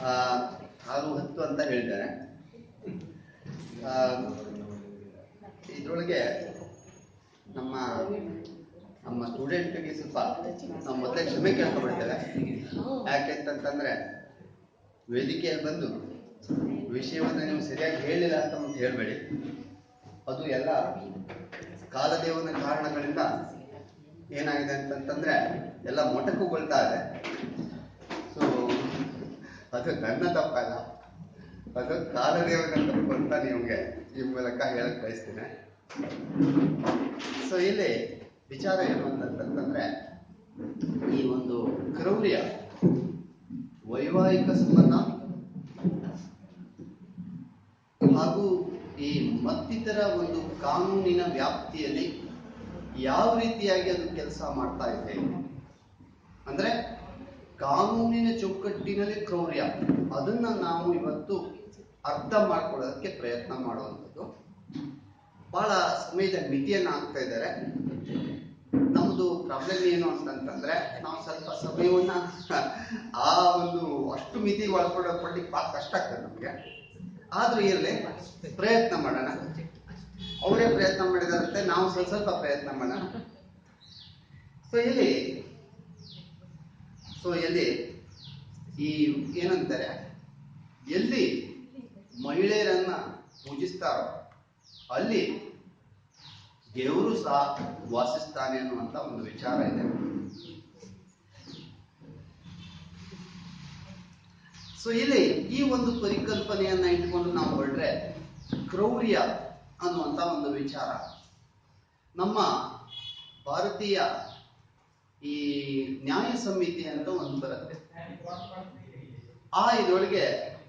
6-10 ಅಂತ ಹೇಳಿದ್ದಾರೆ. ಇದರೊಳಗೆ ನಮ್ಮ ಸ್ಟೂಡೆಂಟ್ಗೆ ಸ್ವಲ್ಪ ನಾವು ಮೊದಲೇ ಕ್ಷಮೆ ಕೇಳ್ಕೊಬಿಡ್ತೇವೆ. ಯಾಕೆಂತಂತಂದ್ರೆ ವೇದಿಕೆಯಲ್ಲಿ ಬಂದು ವಿಷಯವನ್ನು ನೀವು ಸರಿಯಾಗಿ ಹೇಳಿಲ್ಲ ಅಂತ ಮತ್ತೆ ಹೇಳಬೇಡಿ. ಅದು ಎಲ್ಲ ಕಾಲದೇವನ ಕಾರಣಗಳಿಂದ ಏನಾಗಿದೆ ಅಂತಂತಂದ್ರೆ ಎಲ್ಲ ಮೊಟಕುಗೊಳ್ತಾ ಇದೆ. ಸೊ ಅದು ನನ್ನ ತಪ್ಪಲ್ಲ, ಅದು ಕಾಲದೇವನ ತಪ್ಪು ಅಂತ ನಿಮಗೆ ಈ ಮೂಲಕ ಹೇಳಕ್ ಬಯಸ್ತೇನೆ. ಸೊ ಇಲ್ಲಿ ವಿಚಾರ ಏನು ಅಂತಂತಂದ್ರೆ, ಈ ಒಂದು ಕ್ರೌರ್ಯ ವೈವಾಹಿಕ ಸಂಬಂಧ ಹಾಗೂ ಈ ಮತ್ತಿತರ ಒಂದು ಕಾನೂನಿನ ವ್ಯಾಪ್ತಿಯಲ್ಲಿ ಯಾವ ರೀತಿಯಾಗಿ ಅದು ಕೆಲಸ ಮಾಡ್ತಾ ಇದೆ ಅಂದ್ರೆ, ಕಾನೂನಿನ ಚೌಕಟ್ಟಿನಲ್ಲಿ ಕ್ರೌರ್ಯ, ಅದನ್ನ ನಾವು ಇವತ್ತು ಅರ್ಥ ಮಾಡ್ಕೊಳ್ಳೋದಕ್ಕೆ ಪ್ರಯತ್ನ ಮಾಡುವಂಥದ್ದು. ಬಹಳ ಸಮಯದ ಮಿತಿಯನ್ನ ಹಾಕ್ತಾ ಇದ್ದಾರೆ. ನಮ್ದು ಪ್ರಾಬ್ಲಮ್ ಏನು ಅಂತಂತಂದ್ರೆ, ನಾವು ಸ್ವಲ್ಪ ಸಮಯವನ್ನ ಆ ಒಂದು ಅಷ್ಟು ಮಿತಿಗೆ ಒಳಪಡ್ಲಿಕ್ಕೆ ಬಹಳ ಕಷ್ಟ ಆಗ್ತದೆ ನಮ್ಗೆ. ಆದ್ರೂ ಇರ್ಲಿ, ಪ್ರಯತ್ನ ಮಾಡೋಣ. ಅವರೇ ಪ್ರಯತ್ನ ಮಾಡಿದಾರಂತೆ, ನಾವು ಸ್ವಲ್ಪ ಪ್ರಯತ್ನ ಮಾಡೋಣ. ಸೊ ಎಲ್ಲಿ ಈ ಏನಂತಾರೆ, ಎಲ್ಲಿ ಮಹಿಳೆಯರನ್ನ ಪೂಜಿಸ್ತಾರೋ ಅಲ್ಲಿ ದೇವರು ಸಹ ವಾಸಿಸ್ತಾನೆ ಅನ್ನುವಂತ ಒಂದು ವಿಚಾರ ಇದೆ. ಸೊ ಇಲ್ಲಿ ಈ ಒಂದು ಪರಿಕಲ್ಪನೆಯನ್ನ ಇಟ್ಕೊಂಡು ನಾವು ಹೊರಟ್ರೆ, ಕ್ರೌರ್ಯ ಅನ್ನುವಂತ ಒಂದು ವಿಚಾರ ನಮ್ಮ ಭಾರತೀಯ ಈ ನ್ಯಾಯ ಸಮಿತಿ ಅಂತ ಒಂದು ಬರುತ್ತೆ. ಇದರೊಳಗೆ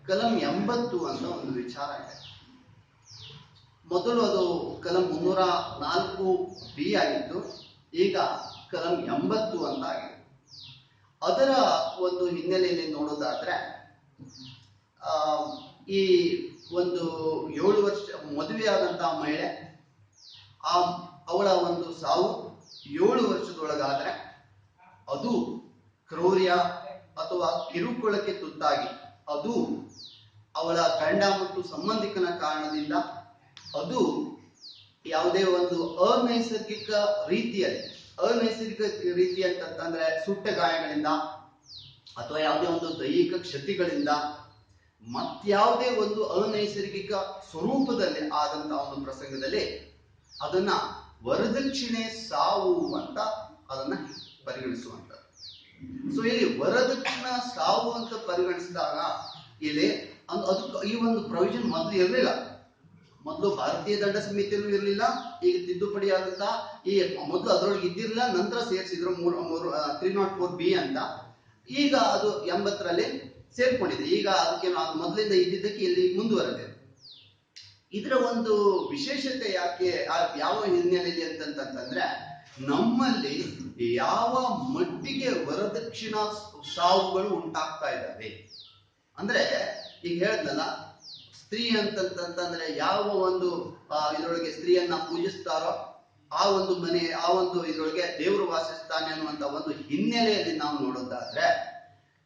ಕಲಂ 80 ಅಂತ ಒಂದು ವಿಚಾರ ಇದೆ. ಮೊದಲು ಅದು ಕಲಂ 304B ಆಗಿತ್ತು, ಈಗ ಕಲಂ 80 ಅಂತ ಆಗಿದೆ. ಅದರ ಒಂದು ಹಿನ್ನೆಲೆಯಲ್ಲಿ ನೋಡೋದಾದ್ರೆ, ಈ ಒಂದು 7 ವರ್ಷ ಮದುವೆಯಾದಂತಹ ಮಹಿಳೆ ಅವಳ ಒಂದು ಸಾವು 7 ವರ್ಷದೊಳಗಾದ್ರೆ ಅದು ಕ್ರೌರ್ಯ ಅಥವಾ ಕಿರುಕುಳಕ್ಕೆ ತುತ್ತಾಗಿ, ಅದು ಅವಳ ಗಂಡ ಮತ್ತು ಸಂಬಂಧಿಕನ ಕಾರಣದಿಂದ, ಅದು ಯಾವುದೇ ಒಂದು ಅನೈಸರ್ಗಿಕ ರೀತಿ ಅಂತಂದ್ರೆ ಸುಟ್ಟ ಗಾಯಗಳಿಂದ ಅಥವಾ ಯಾವುದೇ ಒಂದು ದೈಹಿಕ ಕ್ಷತಿಗಳಿಂದ, ಮತ್ಯಾವುದೇ ಒಂದು ಅನೈಸರ್ಗಿಕ ಸ್ವರೂಪದಲ್ಲಿ ಆದಂತಹ ಒಂದು ಪ್ರಸಂಗದಲ್ಲಿ ಅದನ್ನ ವರದಕ್ಷಿಣೆ ಸಾವು ಅಂತ ಅದನ್ನ ಪರಿಗಣಿಸುವಂತ. ಸೊ ಇಲ್ಲಿ ವರದಕ್ಷಿಣೆ ಸಾವು ಅಂತ ಪರಿಗಣಿಸಿದಾಗ ಇಲ್ಲಿ ಈ ಒಂದು ಪ್ರೊವಿಷನ್ ಮೊದಲು ಇರಲಿಲ್ಲ. ಮೊದಲು ಭಾರತೀಯ ದಂಡ ಸಮಿತಿಯಲ್ಲೂ ಇರಲಿಲ್ಲ, ಈಗ ತಿದ್ದುಪಡಿ ಆದಂತ ಈ ಮೊದಲು ಅದರೊಳಗೆ ಇದ್ದಿರಲಿಲ್ಲ, ನಂತರ ಸೇರಿಸಿದ್ರು 304B ಅಂತ. ಈಗ ಅದು 80ರಲ್ಲಿ ಸೇರ್ಕೊಂಡಿದೆ. ಈಗ ಅದಕ್ಕೆ ಮೊದಲಿಂದ ಇದ್ದಿದ್ದಕ್ಕೆ ಇಲ್ಲಿ ಮುಂದುವರೆದಿದೆ. ಇದರ ಒಂದು ವಿಶೇಷತೆ ಯಾವ ಹಿನ್ನೆಲೆಯಲ್ಲಿ ಅಂತಂತಂದ್ರೆ, ನಮ್ಮಲ್ಲಿ ಯಾವ ಮಟ್ಟಿಗೆ ವರದಕ್ಷಿಣಾ ಸಾವುಗಳು ಉಂಟಾಗ್ತಾ ಇದ್ದಾವೆ ಅಂದ್ರೆ, ಈಗ ಹೇಳಿದ್ನಲ್ಲ, ಸ್ತ್ರೀ ಅಂತಂತಂದ್ರೆ ಯಾವ ಒಂದು ಇದರೊಳಗೆ ಸ್ತ್ರೀಯನ್ನ ಪೂಜಿಸ್ತಾರೋ ಆ ಒಂದು ಮನೆ, ಆ ಒಂದು ಇದರೊಳಗೆ ದೇವರು ವಾಸಿಸ್ತಾನೆ ಅನ್ನುವಂತ ಒಂದು ಹಿನ್ನೆಲೆಯಲ್ಲಿ ನಾವು ನೋಡೋದಾದ್ರೆ,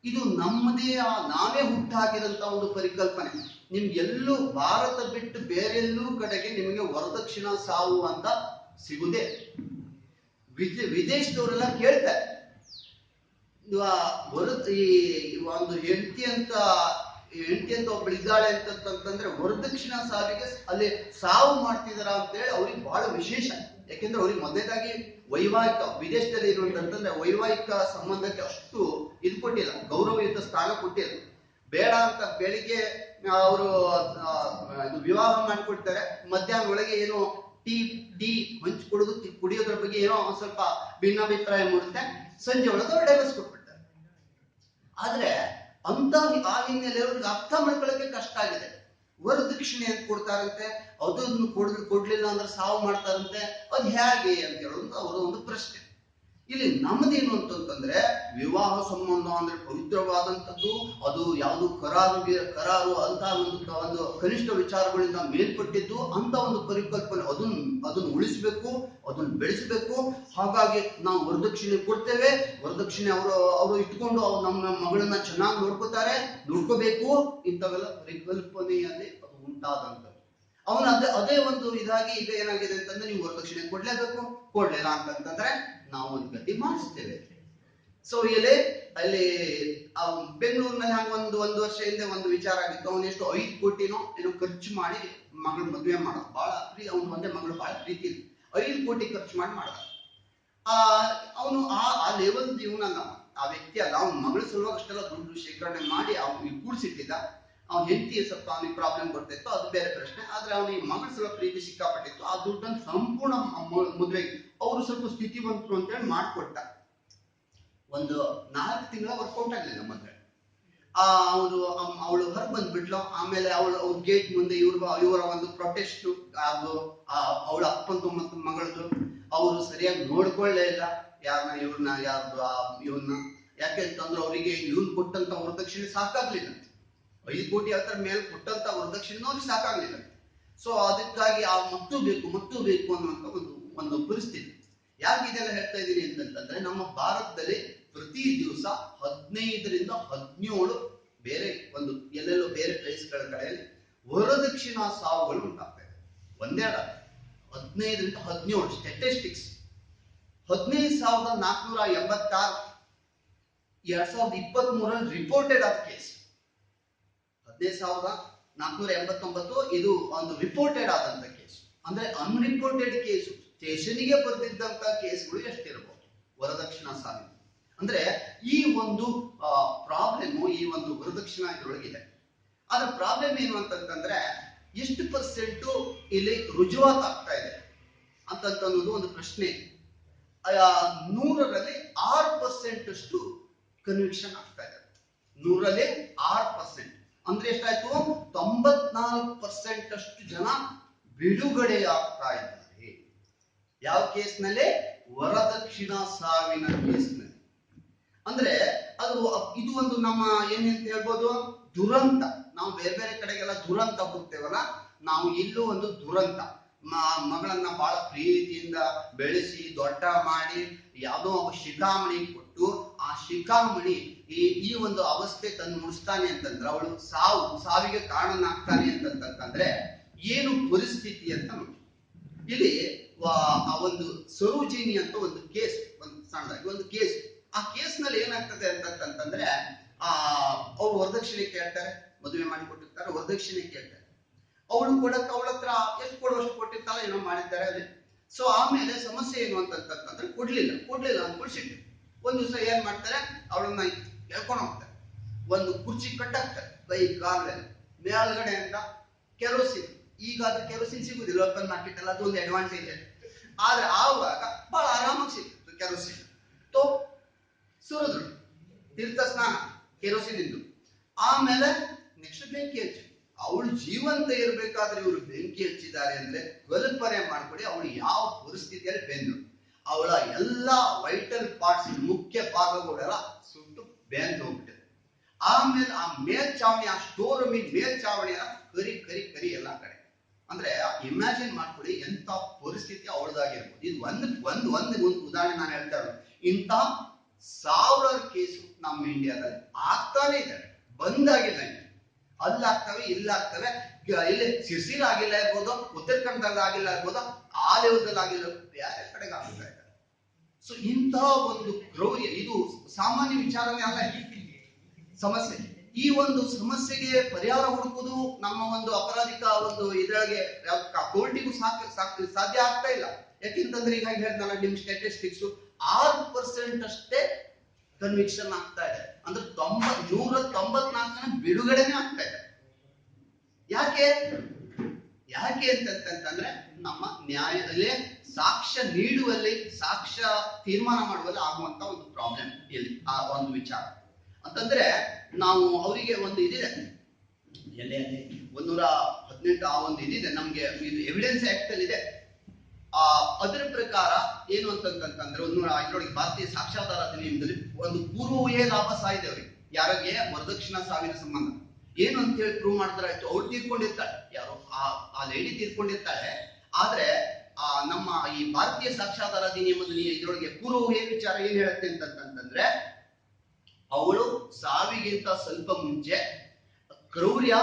ಇದು ನಮ್ಮದೇ ನಾವೇ ಹುಟ್ಟಾಕಿದಂತ ಒಂದು ಪರಿಕಲ್ಪನೆ. ನಿಮ್ಗೆಲ್ಲೂ ಭಾರತ ಬಿಟ್ಟು ಬೇರೆಲ್ಲೂ ಕಡೆಗೆ ನಿಮಗೆ ವರದಕ್ಷಿಣಾ ಸಾವು ಅಂತ ಸಿಗುದೇ. ವಿದೇಶದವರೆಲ್ಲ ಕೇಳ್ತಾರೆ, ಈ ಒಂದು ಹೆಂಡತಿ ಅಂತ ಒಬ್ಬಳು ಇದ್ದಾಳೆ ಅಂತಂದ್ರೆ ವರದಕ್ಷಿಣಾ ಸಾವಿಗೆ ಅಲ್ಲಿ ಸಾವು ಮಾಡ್ತಿದಾರ ಅಂತ ಹೇಳಿ ಅವ್ರಿಗೆ ಬಹಳ ವಿಶೇಷ. ಯಾಕೆಂದ್ರೆ ಅವ್ರಿಗೆ ಮೊದಲನೇದಾಗಿ ವೈವಾಹಿಕ, ವಿದೇಶದಲ್ಲಿ ಇರುವಂತಂದ್ರೆ ವೈವಾಹಿಕ ಸಂಬಂಧಕ್ಕೆ ಅಷ್ಟು ಇದು ಕೊಟ್ಟಿಲ್ಲ, ಗೌರವಯುತ ಸ್ಥಾನ ಕೊಟ್ಟಿಲ್ಲ. ಬೇಡ ಅಂತ ಬೆಳಿಗ್ಗೆ ಅವರು ವಿವಾಹ ಮಾಡಿಕೊಡ್ತಾರೆ, ಮಧ್ಯಾಹ್ನ ಒಳಗೆ ಏನೋ ಟೀ ಹಂಚಿಕೊಡೋದು, ಕುಡಿಯೋದ್ರ ಬಗ್ಗೆ ಏನೋ ಸ್ವಲ್ಪ ಭಿನ್ನಾಭಿಪ್ರಾಯ ಮೂಡುತ್ತೆ, ಸಂಜೆ ಒಳಗೆ ಅವ್ರು ಡೈವರ್ಸ್ ಕೊಟ್ಬಿಡ್ತಾರೆ. ಆದ್ರೆ ಆ ಹಿನ್ನೆಲೆಯವ್ರಿಗೆ ಅರ್ಥ ಮಾಡ್ಕೊಳ್ಳೋಕೆ ಕಷ್ಟ ಆಗಿದೆ. ವರದಕ್ಷಿಣೆ ಅಂತ ಕೊಡ್ತಾರಂತೆ, ಅದನ್ನು ಕೊಡ್ಲಿಲ್ಲ ಅಂದ್ರೆ ಸಾವು ಮಾಡ್ತಾರಂತೆ, ಅದು ಹೇಗೆ ಅಂತ ಹೇಳೋದು ಅವರ ಒಂದು ಪ್ರಶ್ನೆ. ಇಲ್ಲಿ ನಮ್ಮದೇನು ಅಂತಂದ್ರೆ, ವಿವಾಹ ಸಂಬಂಧ ಅಂದ್ರೆ ಪವಿತ್ರವಾದಂಥದ್ದು, ಅದು ಯಾವುದು ಕರಾರು ಅಂತ ಒಂದು ಕನಿಷ್ಠ ವಿಚಾರಗಳಿಂದ ಮೇಲ್ಪಟ್ಟಿದ್ದು ಅಂತ ಒಂದು ಪರಿಕಲ್ಪನೆ, ಅದನ್ನು ಉಳಿಸ್ಬೇಕು, ಅದನ್ನ ಬೆಳೆಸಬೇಕು. ಹಾಗಾಗಿ ನಾವು ವರದಕ್ಷಿಣೆ ಕೊಡ್ತೇವೆ, ವರದಕ್ಷಿಣೆ ಅವರು ಇಟ್ಕೊಂಡು ನಮ್ಮ ಮಗಳನ್ನ ಚೆನ್ನಾಗಿ ನೋಡ್ಕೋಬೇಕು, ಇಂಥವೆಲ್ಲ ಪರಿಕಲ್ಪನೆಯಲ್ಲಿ ಅದು ಉಂಟಾದಂತ ಅವನು ಅದೇ ಒಂದು ಇದಾಗಿ ಈಗ ಏನಾಗಿದೆ ಅಂತಂದ್ರೆ ನೀವು ವರದಕ್ಷಿಣೆ ಕೊಡ್ಲೇಬೇಕು, ಕೊಡ್ಲಿಲ್ಲ ಅಂತಂದ್ರೆ ನಾವು ಒಂದು ಗತಿ ಮಾಡಿಸ್ತೇವೆ. ಸೊ ಅಲ್ಲಿ ಬೆಂಗಳೂರಿನಲ್ಲಿ ಹಂಗ ಒಂದು ವರ್ಷ ಹಿಂದೆ ಒಂದು ವಿಚಾರ ಆಗಿತ್ತು. ಅವನು ಎಷ್ಟು 5 ಕೋಟಿನೋ ಏನೋ ಖರ್ಚು ಮಾಡಿ ಮಗಳು ಮದುವೆ ಮಾಡೋದು. ಬಹಳ ಅವನು ಒಂದೇ ಮಗಳು ಬಹಳ ಪ್ರೀತಿ, 5 ಕೋಟಿ ಖರ್ಚು ಮಾಡಿ ಮಾಡ್ದ. ಅವನು ಆ ಲೆವೆಲ್ ಇವನಲ್ಲ, ಆ ವ್ಯಕ್ತಿ ಅಲ್ಲ. ಅವ್ನ ಮಗಳ ಸಲುವಾಗಿ ಅಷ್ಟೆಲ್ಲ ದುಡ್ಡು ಶೇಖರಣೆ ಮಾಡಿ ಅವ್ನಿಗೆ ಕೂಡಿಸಿಟ್ಟಿದ್ದ. ಅವ್ನ ಹೆಂಡತಿ ಸ್ವಲ್ಪ ಅವನಿಗೆ ಪ್ರಾಬ್ಲಮ್ ಬರ್ತಿತ್ತು, ಅದು ಬೇರೆ ಪ್ರಶ್ನೆ. ಆದ್ರೆ ಅವನಿಗೆ ಮಗಳ ಸಲ ಪ್ರೀತಿ ಸಿಕ್ಕಾಪಟ್ಟಿತ್ತು. ಆ ದುಡ್ಡನ್ನು ಸಂಪೂರ್ಣ ಮದುವೆಗೆ ಅವರು ಸ್ವಲ್ಪ ಸ್ಥಿತಿವಂತರು ಅಂತೇಳಿ ಮಾಡ್ಕೊಟ್ಟ. ಒಂದು 4 ತಿಂಗಳ ವರ್ಕೌಟ್ ಆಗಲಿಲ್ಲ ಮದುವೆ. ಅವಳು ಹೊರ ಬಂದ್ಬಿಟ್ಲು. ಆಮೇಲೆ ಅವ್ರ ಗೇಟ್ ಮುಂದೆ ಇವರ ಒಂದು ಪ್ರೊಟೆಸ್ಟ್, ಅದು ಅವಳ ಅಪ್ಪಂದು ಮತ್ತು ಮಗಳದು ಅವರು ಸರಿಯಾಗಿ ನೋಡ್ಕೊಳ್ಳೇ ಇಲ್ಲ ಇವ್ರನ್ನ ಇವನ್ನ. ಯಾಕೆ ಅಂತಂದ್ರೆ ಅವರಿಗೆ ಇವನ್ ಕೊಟ್ಟಂತ ವರದಕ್ಷಿಣೆ ಸಾಕಾಗ್ಲಿಲ್ಲ. 5 ಕೋಟಿ ಅದರ ಮೇಲೆ ಕೊಟ್ಟಂತ ವರದಕ್ಷಿಣೆ ಅವ್ರಿಗೆ ಸಾಕಾಗ್ಲಿಲ್ಲ. ಸೊ ಅದಕ್ಕಾಗಿ ಮತ್ತೂ ಬೇಕು ಅನ್ನುವಂತ ಒಂದು ಪರಿಸ್ಥಿತಿ. ಯಾಕೆ ಇದೆಲ್ಲ ಹೇಳ್ತಾ ಇದ್ದೀನಿ ಅಂತಂದ್ರೆ, ನಮ್ಮ ಭಾರತದಲ್ಲಿ ಪ್ರತಿ ದಿವಸ 15ರಿಂದ 17 ಬೇರೆ ಒಂದು ಎಲ್ಲೆಲ್ಲೋ ಬೇರೆ ಪ್ಲೇಸ್ಗಳ ಕಡೆಯಲ್ಲಿ ವರದಕ್ಷಿಣಾ ಸಾವುಗಳು ಉಂಟಾಗ್ತಾ ಇದೆ. ಒಂದೇ 15ರಿಂದ 17 ಸ್ಟ್ಯಾಟಿಸ್ಟಿಕ್ಸ್. 15,486 2023 reported of case. 15,489 ಇದು ಒಂದು ರಿಪೋರ್ಟೆಡ್ ಆದಂತ ಕೇಸ್. ಅಂದ್ರೆ ಅನ್ರಿಪೋರ್ಟೆಡ್ ಕೇಸು, ಸ್ಟೇಷನ್ಗೆ ಬರ್ತಿದ್ದಂತ ಕೇಸ್ಗಳು ಎಷ್ಟಿರಬಹುದು ವರದಕ್ಷಿಣಾ ಸಾವಿನ. ಅಂದ್ರೆ ಈ ಒಂದು ಪ್ರಾಬ್ಲಮ್, ಈ ಒಂದು ವರದಕ್ಷಿಣಾ ಇದ್ರೊಳಗಿದೆ. ಆದ್ರೆ ಪ್ರಾಬ್ಲಮ್ ಏನು ಅಂತಂದ್ರೆ, ಎಷ್ಟು ಪರ್ಸೆಂಟ್ ಇಲ್ಲಿ ರುಜುವಾತ್ ಆಗ್ತಾ ಇದೆ ಅಂತನ್ನೋದು ಒಂದು ಪ್ರಶ್ನೆ. 100ರಲ್ಲಿ 6% ಅಷ್ಟು ಕನ್ವಿಕ್ಷನ್ ಆಗ್ತಾ ಇದೆ. 100ರಲ್ಲಿ 6% ಅಂದ್ರೆ ಎಷ್ಟಾಯ್ತು? 94% ಅಷ್ಟು ಜನ ಬಿಡುಗಡೆ ಆಗ್ತಾ ಇದ್ದಾರೆ. ಯಾವ ಕೇಸ್ನಲ್ಲಿ? ವರದಕ್ಷಿಣಾ ಸಾವಿನ ಕೇಸ್ನಲ್ಲಿ. ಅಂದ್ರೆ ಇದು ಒಂದು ನಮ್ಮ ಏನಂತ ಹೇಳ್ಬೋದು, ದುರಂತ. ನಾವು ಬೇರೆ ಬೇರೆ ಕಡೆಗೆಲ್ಲ ದುರಂತ ಹೋಗ್ತೇವಲ್ಲ, ನಾವು ಇಲ್ಲೂ ಒಂದು ದುರಂತ. ಮಗಳನ್ನ ಬಹಳ ಪ್ರೀತಿಯಿಂದ ಬೆಳೆಸಿ ದೊಡ್ಡ ಮಾಡಿ ಯಾವುದೋ ಒಬ್ಬ ಶಿಖಾಮಣಿ ಕೊಟ್ಟು, ಆ ಶಿಖಾಮಣಿ ಈ ಒಂದು ಅವಸ್ಥೆ ತಂದು ಮುಡಿಸ್ತಾನೆ ಅಂತಂದ್ರೆ, ಅವಳು ಸಾವಿಗೆ ಕಾರಣನಾಗ್ತಾನೆ ಅಂತಂದ್ರೆ ಏನು ಪರಿಸ್ಥಿತಿ ಅಂತ ನೋಡಿ. ಇಲ್ಲಿ ಆ ಒಂದು ಸರೋಜಿನಿ ಅಂತ ಒಂದು ಕೇಸ್, ಒಂದು ಸಣ್ಣದಾಗಿ ಒಂದು ಕೇಸ್. ಆ ಕೇಸ್ ನಲ್ಲಿ ಏನಾಗ್ತದೆ ಅಂತಂದ್ರೆ, ಅವ್ರು ವರದಕ್ಷಿಣೆ ಕೇಳ್ತಾರೆ, ಮದುವೆ ಮಾಡಿ ಕೊಟ್ಟಿರ್ತಾರೆ, ವರದಕ್ಷಿಣೆ ಕೇಳ್ತಾರೆ. ಅವಳು ಕೊಡಕ್ಕೆ ಅವಳ ಹತ್ರ ಎಷ್ಟು ಕೊಡುವಷ್ಟು ಕೊಟ್ಟಿರ್ತಾಳೆ, ಏನೋ ಮಾಡಿದ್ದಾರೆ ಅಲ್ಲಿ. ಸೊ ಆಮೇಲೆ ಸಮಸ್ಯೆ ಏನು ಅಂತಂದ್ರೆ, ಕೊಡ್ಲಿಲ್ಲ ಅನ್ಕೊಳ್ಸಿಟ್ಟು ಒಂದ್ ದಿವಸ ಏನ್ ಮಾಡ್ತಾರೆ, ಅವಳನ್ನ ಹೇಳ್ಕೊಂಡು ಹೋಗ್ತಾರೆ, ಒಂದು ಕುರ್ಚಿ ಕಟ್ಟಾಕ್ತಾರೆ ಕೈ ಕಾಲೆಲ್ಲ. ಮೇಲ್ಗಡೆ ಅಂತ ಕೆರೋಸಿನ್, ಈಗ ಅದು ಕೆರೋಸಿನ್ ಸಿಗುದಿಲ್ಲ ಓಪನ್ ಮಾರ್ಕೆಟ್ ಎಲ್ಲ, ಅದು ಒಂದು ಅಡ್ವಾಂಟೇಜ್. ಆದ್ರೆ ಆವಾಗ ಬಹಳ ಆರಾಮಾಗಿ ಸಿಗ್ತಿತ್ತು ಕೆರೋಸಿನ್. ಸುರಿದ್ರು, ತೀರ್ಥ ಸ್ನಾನ ಕೆರೋಸಿನ್ ಇಂದು. ಆಮೇಲೆ ನೆಕ್ಸ್ಟ್ ಬೆಂಕಿ ಹಚ್ಚಿ, ಅವಳು ಜೀವಂತ ಇರ್ಬೇಕಾದ್ರೆ ಇವರು ಬೆಂಕಿ ಹಚ್ಚಿದ್ದಾರೆ ಅಂದ್ರೆ ಕಲ್ಪನೆ ಮಾಡ್ಕೊಡಿ ಅವಳು ಯಾವ ಪರಿಸ್ಥಿತಿಯಲ್ಲಿ ಬೆಂದು. ಅವಳ ಎಲ್ಲಾ ವೈಟಲ್ ಪಾರ್ಟ್ಸ್, ಮುಖ್ಯ ಭಾಗಗಳೆಲ್ಲ ಸುಟ್ಟು ಬೆಂದು ಹೋಗ್ಬಿಟ್ಟಿದೆ. ಆಮೇಲೆ ಆ ಮೇಲ್ಚಾವಣಿ, ಆ ಸ್ಟೋರ್ ರೂಮಿನ ಮೇಲ್ಚಾವಣಿ ಎಲ್ಲ ಕರಿ ಎಲ್ಲ ಕಡೆ. ಅಂದ್ರೆ ಇಮ್ಯಾಜಿನ್ ಮಾಡ್ಕೊಡಿ ಎಂತ ಪರಿಸ್ಥಿತಿ ಅವಳದಾಗಿರ್ಬೋದು. ಇದು ಒಂದು ಉದಾಹರಣೆ ನಾನು ಹೇಳ್ತಾ ಇರೋದು. ಇಂಥ 1000 ಕೇಸು ನಮ್ಮ ಇಂಡಿಯಾದಲ್ಲಿ ಆಗ್ತಾನೆ ಇದ್ದಾರೆ, ಬಂದಾಗಿಲ್ಲ. ಅಲ್ಲಾಗ್ತವೆ, ಇಲ್ಲಾಗ್ತವೆ. ಇಲ್ಲಿ ಸಿರ್ಸಿಲ್ ಆಗಿಲ್ಲ ಇರ್ಬೋದು, ಉತ್ತರ ಕನ್ನಡದಲ್ಲಿ ಆಗಿಲ್ಲ ಇರ್ಬೋದು, ಆ ಲೆವೆಲ್ದಲ್ಲಿ ಆಗಿಲ್ಲ, ಬೇರೆ ಕಡೆಗೆ ಆಗ್ತಾ ಇದ್ದಾರೆ. ಸೊ ಇಂತಹ ಒಂದು ಕ್ರೌರ್ಯ ಇದು ಸಾಮಾನ್ಯ ವಿಚಾರನೇ ಅಲ್ಲ ಸಮಸ್ಯೆ. ಈ ಒಂದು ಸಮಸ್ಯೆಗೆ ಪರಿಹಾರ ಹುಡುಕುವುದು ನಮ್ಮ ಒಂದು ಅಪರಾಧಿಕ ಒಂದು ಇದರೊಳಗೆ ಕೋರ್ಟಿಗೂ ಸಾಧ್ಯ ಆಗ್ತಾ ಇಲ್ಲ. ಯಾಕೆಂತಂದ್ರೆ ಈಗ ಹೇಳ್ತಾನ ನಿಮ್ ಸ್ಟ್ಯಾಟಿಸ್ಟಿಕ್ಸ್ 6% ಅಷ್ಟೇ ಕನ್ವಿಕ್ಷನ್ ಆಗ್ತಾ ಇದೆ. ಅಂದ್ರೆ 194 ಜನ ಬಿಡುಗಡೆನೆ ಆಗ್ತಾ ಇದೆ. ಯಾಕೆ ಅಂತಂದ್ರೆ ನಮ್ಮ ನ್ಯಾಯದಲ್ಲಿ ಸಾಕ್ಷ್ಯ ನೀಡುವಲ್ಲಿ, ಸಾಕ್ಷ್ಯ ತೀರ್ಮಾನ ಮಾಡುವಲ್ಲಿ ಆಗುವಂತ ಒಂದು ಪ್ರಾಬ್ಲಮ್ ಇಲ್ಲಿ. ಆ ಒಂದು ವಿಚಾರ ಅಂತಂದ್ರೆ, ನಾವು ಅವರಿಗೆ ಒಂದು ಇದಿದೆ, ಎಲ್ಲೇ 118 ಆ ಒಂದು ಇದಿದೆ ನಮ್ಗೆ, ಇದು ಎವಿಡೆನ್ಸ್ ಆಕ್ಟ್ ಅಲ್ಲಿ ಇದೆ. ಅದರ ಪ್ರಕಾರ ಏನು ಅಂತಂದ್ರೆ 105 ಭಾರತೀಯ ಸಾಕ್ಷ್ಯಾಧಾರ ಅಧಿನಿಯಮದಲ್ಲಿ ಒಂದು ಪೂರ್ವವೇ ಲಾಭ ಇದೆ ಅವರಿಗೆ, ಯಾರಿಗೆ ವರದಕ್ಷಿಣಾ ಸಾವಿನ ಸಂಬಂಧ. ಏನು ಅಂತ ಹೇಳಿ ಪ್ರೂವ್ ಮಾಡ್ತಾರಾಯ್ತು, ಅವ್ರು ತೀರ್ಕೊಂಡಿರ್ತಾಳೆ, ಯಾರು ಆ ಲೇಡಿ ತೀರ್ಕೊಂಡಿರ್ತಾಳೆ. ಆದ್ರೆ ನಮ್ಮ ಈ ಭಾರತೀಯ ಸಾಕ್ಷಾಧಾರ ಅಧಿನಿಯಮದ ಇದರೊಳಗೆ ಪೂರ್ವವೇ ವಿಚಾರ ಏನ್ ಹೇಳುತ್ತೆ ಅಂತಂದ್ರೆ, ಅವಳು ಸಾವಿಗಿಂತ ಸ್ವಲ್ಪ ಮುಂಚೆ ಕ್ರೌರ್ಯ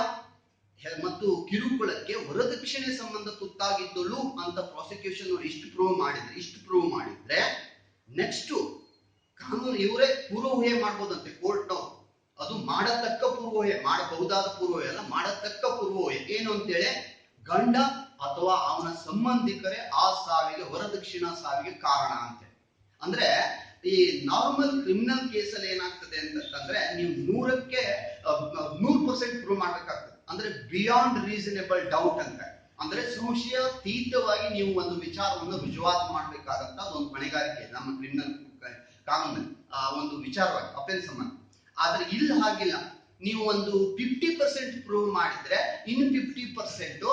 ಮತ್ತು ಕಿರುಕುಳಕ್ಕೆ ವರದಕ್ಷಿಣೆ ಸಂಬಂಧ ತುತ್ತಾಗಿದ್ದಳು ಅಂತ ಪ್ರಾಸಿಕ್ಯೂಷನ್ ಅವರು ಇಷ್ಟು ಪ್ರೂವ್ ಮಾಡಿದ್ರೆ ನೆಕ್ಸ್ಟ್ ಕಾನೂನು ಇವರೇ ಪೂರ್ವವೇ ಮಾಡ್ಬೋದಂತೆ ಕೋರ್ಟ್ನವ್ರು. ಅದು ಮಾಡತಕ್ಕ ಪೂರ್ವವೇ, ಮಾಡಬಹುದಾದ ಪೂರ್ವವೇ ಅಲ್ಲ, ಮಾಡತಕ್ಕ ಪೂರ್ವವೇ. ಏನು ಅಂತೇಳಿ, ಗಂಡ ಅಥವಾ ಅವನ ಸಂಬಂಧಿಕರೇ ಆ ಸಾವಿಗೆ, ವರದಕ್ಷಿಣಾ ಸಾವಿಗೆ ಕಾರಣ ಅಂತೇಳಿ. ಅಂದ್ರೆ ಈ ನಾರ್ಮಲ್ ಕ್ರಿಮಿನಲ್ ಕೇಸಲ್ಲಿ ಏನಾಗ್ತದೆ ಅಂತಂದ್ರೆ, ನೀವು 100% ಪ್ರೂವ್ ಮಾಡ್ಬೇಕಾಗ್ತದೆ. ಅಂದ್ರೆ ಬಿಯಾಂಡ್ ರೀಸನೇಬಲ್ ಡೌಟ್ ಅಂತ, ಅಂದ್ರೆ ಸಂಶಯಾತೀತವಾಗಿ ನೀವು ಒಂದು ವಿಚಾರವನ್ನು ರುಜುವಾತು ಮಾಡ್ಬೇಕಾದಂತ ಒಂದು ಹೊಣೆಗಾರಿಕೆ ನಮ್ಮ ಕ್ರಿಮಿನಲ್ ಕಾನೂನಲ್ಲಿ ಒಂದು ವಿಚಾರವಾಗಿ ಅಫೆನ್ಸ್ ಸಂಬಂಧ. ಆದ್ರೆ ಇಲ್ಲಿ ಹಾಗಿಲ್ಲ, ನೀವು ಒಂದು 50% ಪ್ರೂವ್ ಮಾಡಿದ್ರೆ ಇನ್ನು 50%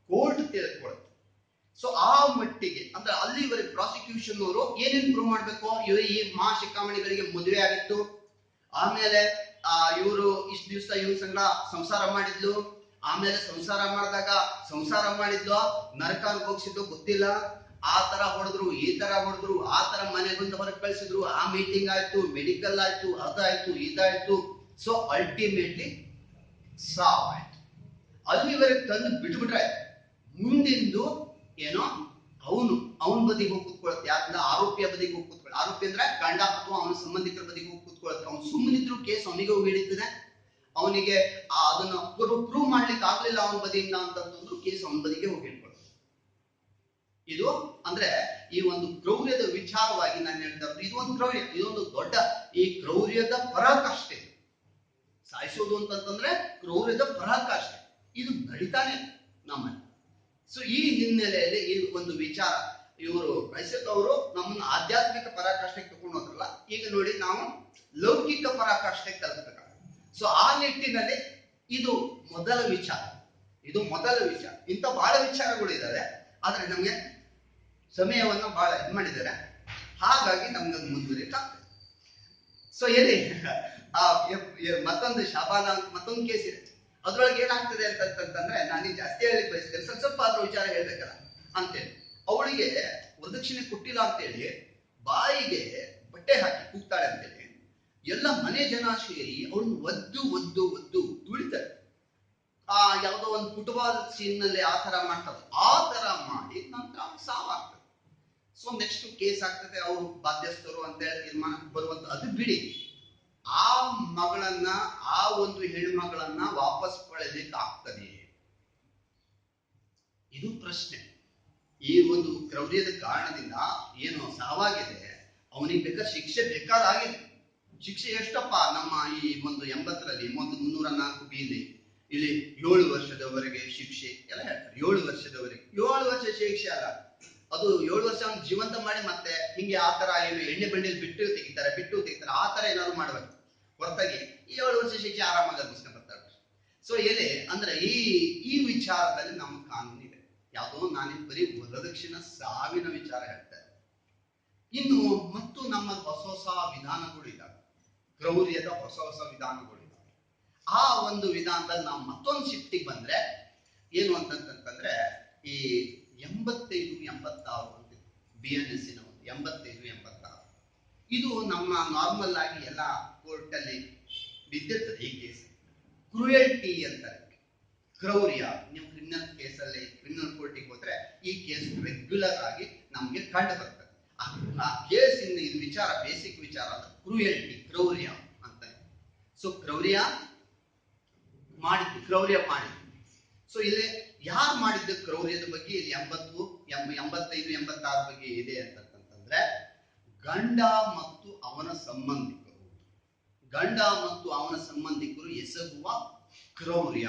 ಕೋರ್ಟ್ ತಿಳ್ಕೊಳ್ಳುತ್ತೆ. ಸೊ ಆ ಮಟ್ಟಿಗೆ ಅಂದ್ರೆ ಅಲ್ಲಿವರೆಗೆ ಪ್ರಾಸಿಕ್ಯೂಷನ್ ಅವರು ಏನೇನು ಪ್ರೂವ್ ಮಾಡ್ಬೇಕು, ಈ ಶಿಖಾಮಣಿಗಳಿಗೆ ಮದುವೆ ಆಗಿತ್ತು, ಆಮೇಲೆ ಇವರು ಇಷ್ಟು ದಿವಸ ಇವ್ರ ಸಂಗ ಸಂಸಾರ ಮಾಡಿದ್ಲು, ಆಮೇಲೆ ಸಂಸಾರ ಮಾಡಿದ್ಲು ನರಕ ಅನುಭವಿಸಿದ್ದು ಗೊತ್ತಿಲ್ಲ, ಆ ತರ ಹೊಡೆದ್ರು, ಈ ತರ ಹೊಡೆದ್ರು, ಆ ತರ ಮನೆಗಳಿಂದ ಹೊರಗೆ ಕಳಿಸಿದ್ರು, ಆ ಮೀಟಿಂಗ್ ಆಯ್ತು, ಮೆಡಿಕಲ್ ಆಯ್ತು, ಅದಾಯ್ತು, ಇದಾಯ್ತು. ಸೊ ಅಲ್ಟಿಮೇಟ್ಲಿ ಸಾವಾಯ್ತು. ಅಲ್ಲಿವರೆಗೆ ತಂದು ಬಿಟ್ಬಿಟ್ರಾಯ್ತು. ಮುಂದಿಂದು ಏನೋ ಅವನ ಬದಿಗೆ ಹೋಗಿ ಕೂತ್ಕೊಳ್ಳುತ್ತೆ, ಯಾಕಂದ್ರೆ ಆರೋಪಿಯ ಬದಿಗೆ ಹೋಗಿ ಕೂತ್ಕೊಳ್ಳಿ. ಆರೋಪಿ ಅಂದ್ರೆ ಗಂಡ ಅಥವಾ ಅವನ ಸಂಬಂಧಿಕರ ಬದಿಗೆ ಹೋಗಿ ಕೂತ್ಕೊಳ್ಳುತ್ತೆ. ಅವ್ನು ಸುಮ್ಮನಿದ್ರು ಕೇಸ್ ಅವನಿಗೆ ಹೋಗಿ ಹಿಡಿತದೆ. ಅವನಿಗೆ ಅದನ್ನ ಪ್ರೂವ್ ಮಾಡ್ಲಿಕ್ಕೆ ಆಗ್ಲಿಲ್ಲ ಅವನ ಬದಿಯಿಂದ ಅಂತಂದ್ರು ಕೇಸ್ ಅವನ ಬದಿಗೆ ಹೋಗಿ ಹಿಡ್ಕೊಳ್ಳುತ್ತೆ. ಇದು ಅಂದ್ರೆ ಈ ಒಂದು ಕ್ರೌರ್ಯದ ವಿಚಾರವಾಗಿ ನಾನು ಹೇಳ್ತಾ ಇರೋದು, ಇದು ಒಂದು ಕ್ರೌರ್ಯ, ಇದೊಂದು ದೊಡ್ಡ ಈ ಕ್ರೌರ್ಯದ ಪರಾಕಾಷ್ಠೆ. ಸಾಯಿಸೋದು ಅಂತಂದ್ರೆ ಕ್ರೌರ್ಯದ ಪರಾಕಾಷ್ಠೆ, ಇದು ನಡೀತಾನೆ ನಮ್ಮಲ್ಲಿ. ಸೊ ಈ ಹಿನ್ನೆಲೆಯಲ್ಲಿ ಈ ಒಂದು ವಿಚಾರ ಇವರು ಕ್ರೈಸ್ತ ಅವರು ನಮ್ಮನ್ನು ಆಧ್ಯಾತ್ಮಿಕ ಪರಾಕಾಷ್ಠೆಗೆ ತಗೊಂಡು ಹೋದ್ರಲ್ಲ, ಈಗ ನೋಡಿ ನಾವು ಲೌಕಿಕ ಪರಾಕಾಷ್ಠೆಗೆ ತಲುಪಬೇಕಾಗುತ್ತೆ. ಸೊ ಆ ನಿಟ್ಟಿನಲ್ಲಿ ಇದು ಮೊದಲ ವಿಚಾರ. ಇಂಥ ಬಹಳ ವಿಚಾರಗಳು ಇದ್ದಾವೆ, ಆದ್ರೆ ನಮ್ಗೆ ಸಮಯವನ್ನ ಬಹಳ ಇದು ಮಾಡಿದ್ದಾರೆ, ಹಾಗಾಗಿ ನಮ್ಗೆ ಮುಂದುವರಿಯಕ್ಕಾಗ್ತದೆ. ಸೊ ಎಲ್ಲಿ ಮತ್ತೊಂದು ಶಾಬಾನ ಮತ್ತೊಂದು ಕೇಸ್ ಇದೆ. ಅದ್ರೊಳಗೆ ಏನಾಗ್ತದೆ ಅಂತಂದ್ರೆ, ನಾನು ಜಾಸ್ತಿ ಹೇಳಿ ಬಯಸ್ತೇನೆ, ಸ್ವಲ್ಪ ಆದ್ರೂ ವಿಚಾರ ಹೇಳ್ಬೇಕಲ್ಲ ಅಂತೇಳಿ. ಅವಳಿಗೆ ವರದಕ್ಷಿಣೆ ಕೊಟ್ಟಿಲ್ಲ ಅಂತೇಳಿ ಬಾಯಿಗೆ ಬಟ್ಟೆ ಹಾಕಿ ಕೂಗ್ತಾಳೆ ಅಂತೇಳಿ ಎಲ್ಲ ಮನೆ ಜನ ಸೇರಿ ಅವಳನ್ನು ಒದ್ದು ತುಳಿತಾರೆ. ಯಾವುದೋ ಒಂದು ಫುಟ್ಬಾಲ್ ಸೀನ್ ನಲ್ಲಿ ಆ ತರ ಮಾಡ್ತಾರೆ, ಆ ತರ ಮಾಡಿ ನಂತರ ಸಾವಾಗ್ತದೆ. ಸೊ ನೆಕ್ಸ್ಟ್ ಕೇಸ್ ಆಗ್ತದೆ, ಅವರು ಬಾಧ್ಯಸ್ಥರು ಅಂತ ಹೇಳಿ ತೀರ್ಮಾನ ಬರುವಂತ. ಅದು ಬಿಡಿ, ಆ ಮಗಳನ್ನ, ಆ ಒಂದು ಹೆಣ್ಮಗಳನ್ನ ವಾಪಸ್ ಪಡೆಯಲಿಕ್ಕೆ ಆಗ್ತದೆ? ಇದು ಪ್ರಶ್ನೆ. ಈ ಒಂದು ಕ್ರೌರ್ಯದ ಕಾರಣದಿಂದ ಏನು ಸಾವಾಗಿದೆ, ಅವನಿಗೆ ಬೇಕಾದ ಶಿಕ್ಷೆ ಬೇಕಾದಾಗಿದೆ. ಶಿಕ್ಷೆ ಎಷ್ಟಪ್ಪ? ನಮ್ಮ ಈ ಒಂದು 80ರಲ್ಲಿ 304 ಬಿಲಿ ಇಲ್ಲಿ 7 ವರ್ಷದವರೆಗೆ ಶಿಕ್ಷೆ ಎಲ್ಲ ಹೇಳ್ತಾರೆ. 7 ವರ್ಷದವರೆಗೆ 7 ವರ್ಷ ಶಿಕ್ಷೆ ಅಲ್ಲ, ಅದು 7 ವರ್ಷ ಅವ್ನು ಜೀವಂತ ಮಾಡಿ ಮತ್ತೆ ಹಿಂಗೆ ಆ ತರ ಏನು ಎಣ್ಣೆ ಬಂಡಿಯಲ್ಲಿ ಬಿಟ್ಟು ತೆಗಿತಾರೆ, ಆ ತರ ಏನಾದ್ರು ಮಾಡ್ಬೇಕು. ಹೊರತಾಗಿ ಈ 7 ವರ್ಷ ಶಿಕ್ಷೆ ಆರಾಮಾಗಿ ಮುಗಿಸ್ಕೊಂಡು ಬರ್ತಾರೆ. ಸೊ ಏನೇ ಅಂದ್ರೆ ಈ ವಿಚಾರದಲ್ಲಿ ನಮ್ಮ ಕಾನೂನು ಇದೆ. ಯಾವುದೋ ನಾನು ಬರೀ ವರದಕ್ಷಿಣ ಸಾವಿನ ವಿಚಾರ ಹೇಳ್ತಾರೆ. ಇನ್ನು ಮತ್ತು ನಮ್ಮ ಹೊಸ ವಿಧಾನಗಳು ಇದ್ದಾವೆ, ಕ್ರೌರ್ಯದ ಹೊಸ ವಿಧಾನಗಳು ಇದ್ದಾವೆ. ಆ ಒಂದು ವಿಧಾನದಲ್ಲಿ ನಾವು ಮತ್ತೊಂದು ಶಿಫ್ಟಿಗೆ ಬಂದ್ರೆ ಏನು ಅಂತಂತಂದ್ರೆ, ಈ 85-86 ಅಂತ BNS ನ 85-86 ಇದು ನಮ್ಮ ನಾರ್ಮಲ್ ಆಗಿ ಎಲ್ಲ ಕೋರ್ಟ್ ಅಲ್ಲಿ ಬಿದ್ದಿರ್ತದೆ. ಈ ಕೇಸ್ ಕ್ರೂಯಲ್ಟಿ ಅಂತಾರೆ, ಕ್ರೌರ್ಯ. ನೀವು ಕ್ರಿಮಿನಲ್ ಕೇಸಲ್ಲಿ ಕ್ರಿಮಿನಲ್ ಕೋರ್ಟಿಗೆ ಹೋದ್ರೆ ಈ ಕೇಸ್ ರೆಗ್ಯುಲರ್ ಆಗಿ ನಮ್ಗೆ ಕಂಡು ಬರ್ತದೆ. ಆ ಕೇಸಿನ ಇದು ವಿಚಾರ, ಬೇಸಿಕ್ ವಿಚಾರ ಕ್ರೂಯಲ್ಟಿ, ಕ್ರೌರ್ಯ ಅಂತ. ಸೊ ಕ್ರೌರ್ಯ ಮಾಡಿದ್ದು. ಸೊ ಇಲ್ಲಿ ಯಾರು ಮಾಡಿದ್ದು ಕ್ರೌರ್ಯದ ಬಗ್ಗೆ ಇಲ್ಲಿ 85-86 ಬಗ್ಗೆ ಇದೆ ಅಂತಂದ್ರೆ, ಗಂಡ ಮತ್ತು ಅವನ ಸಂಬಂಧಿಕರು ಎಸಗುವ ಕ್ರೌರ್ಯ.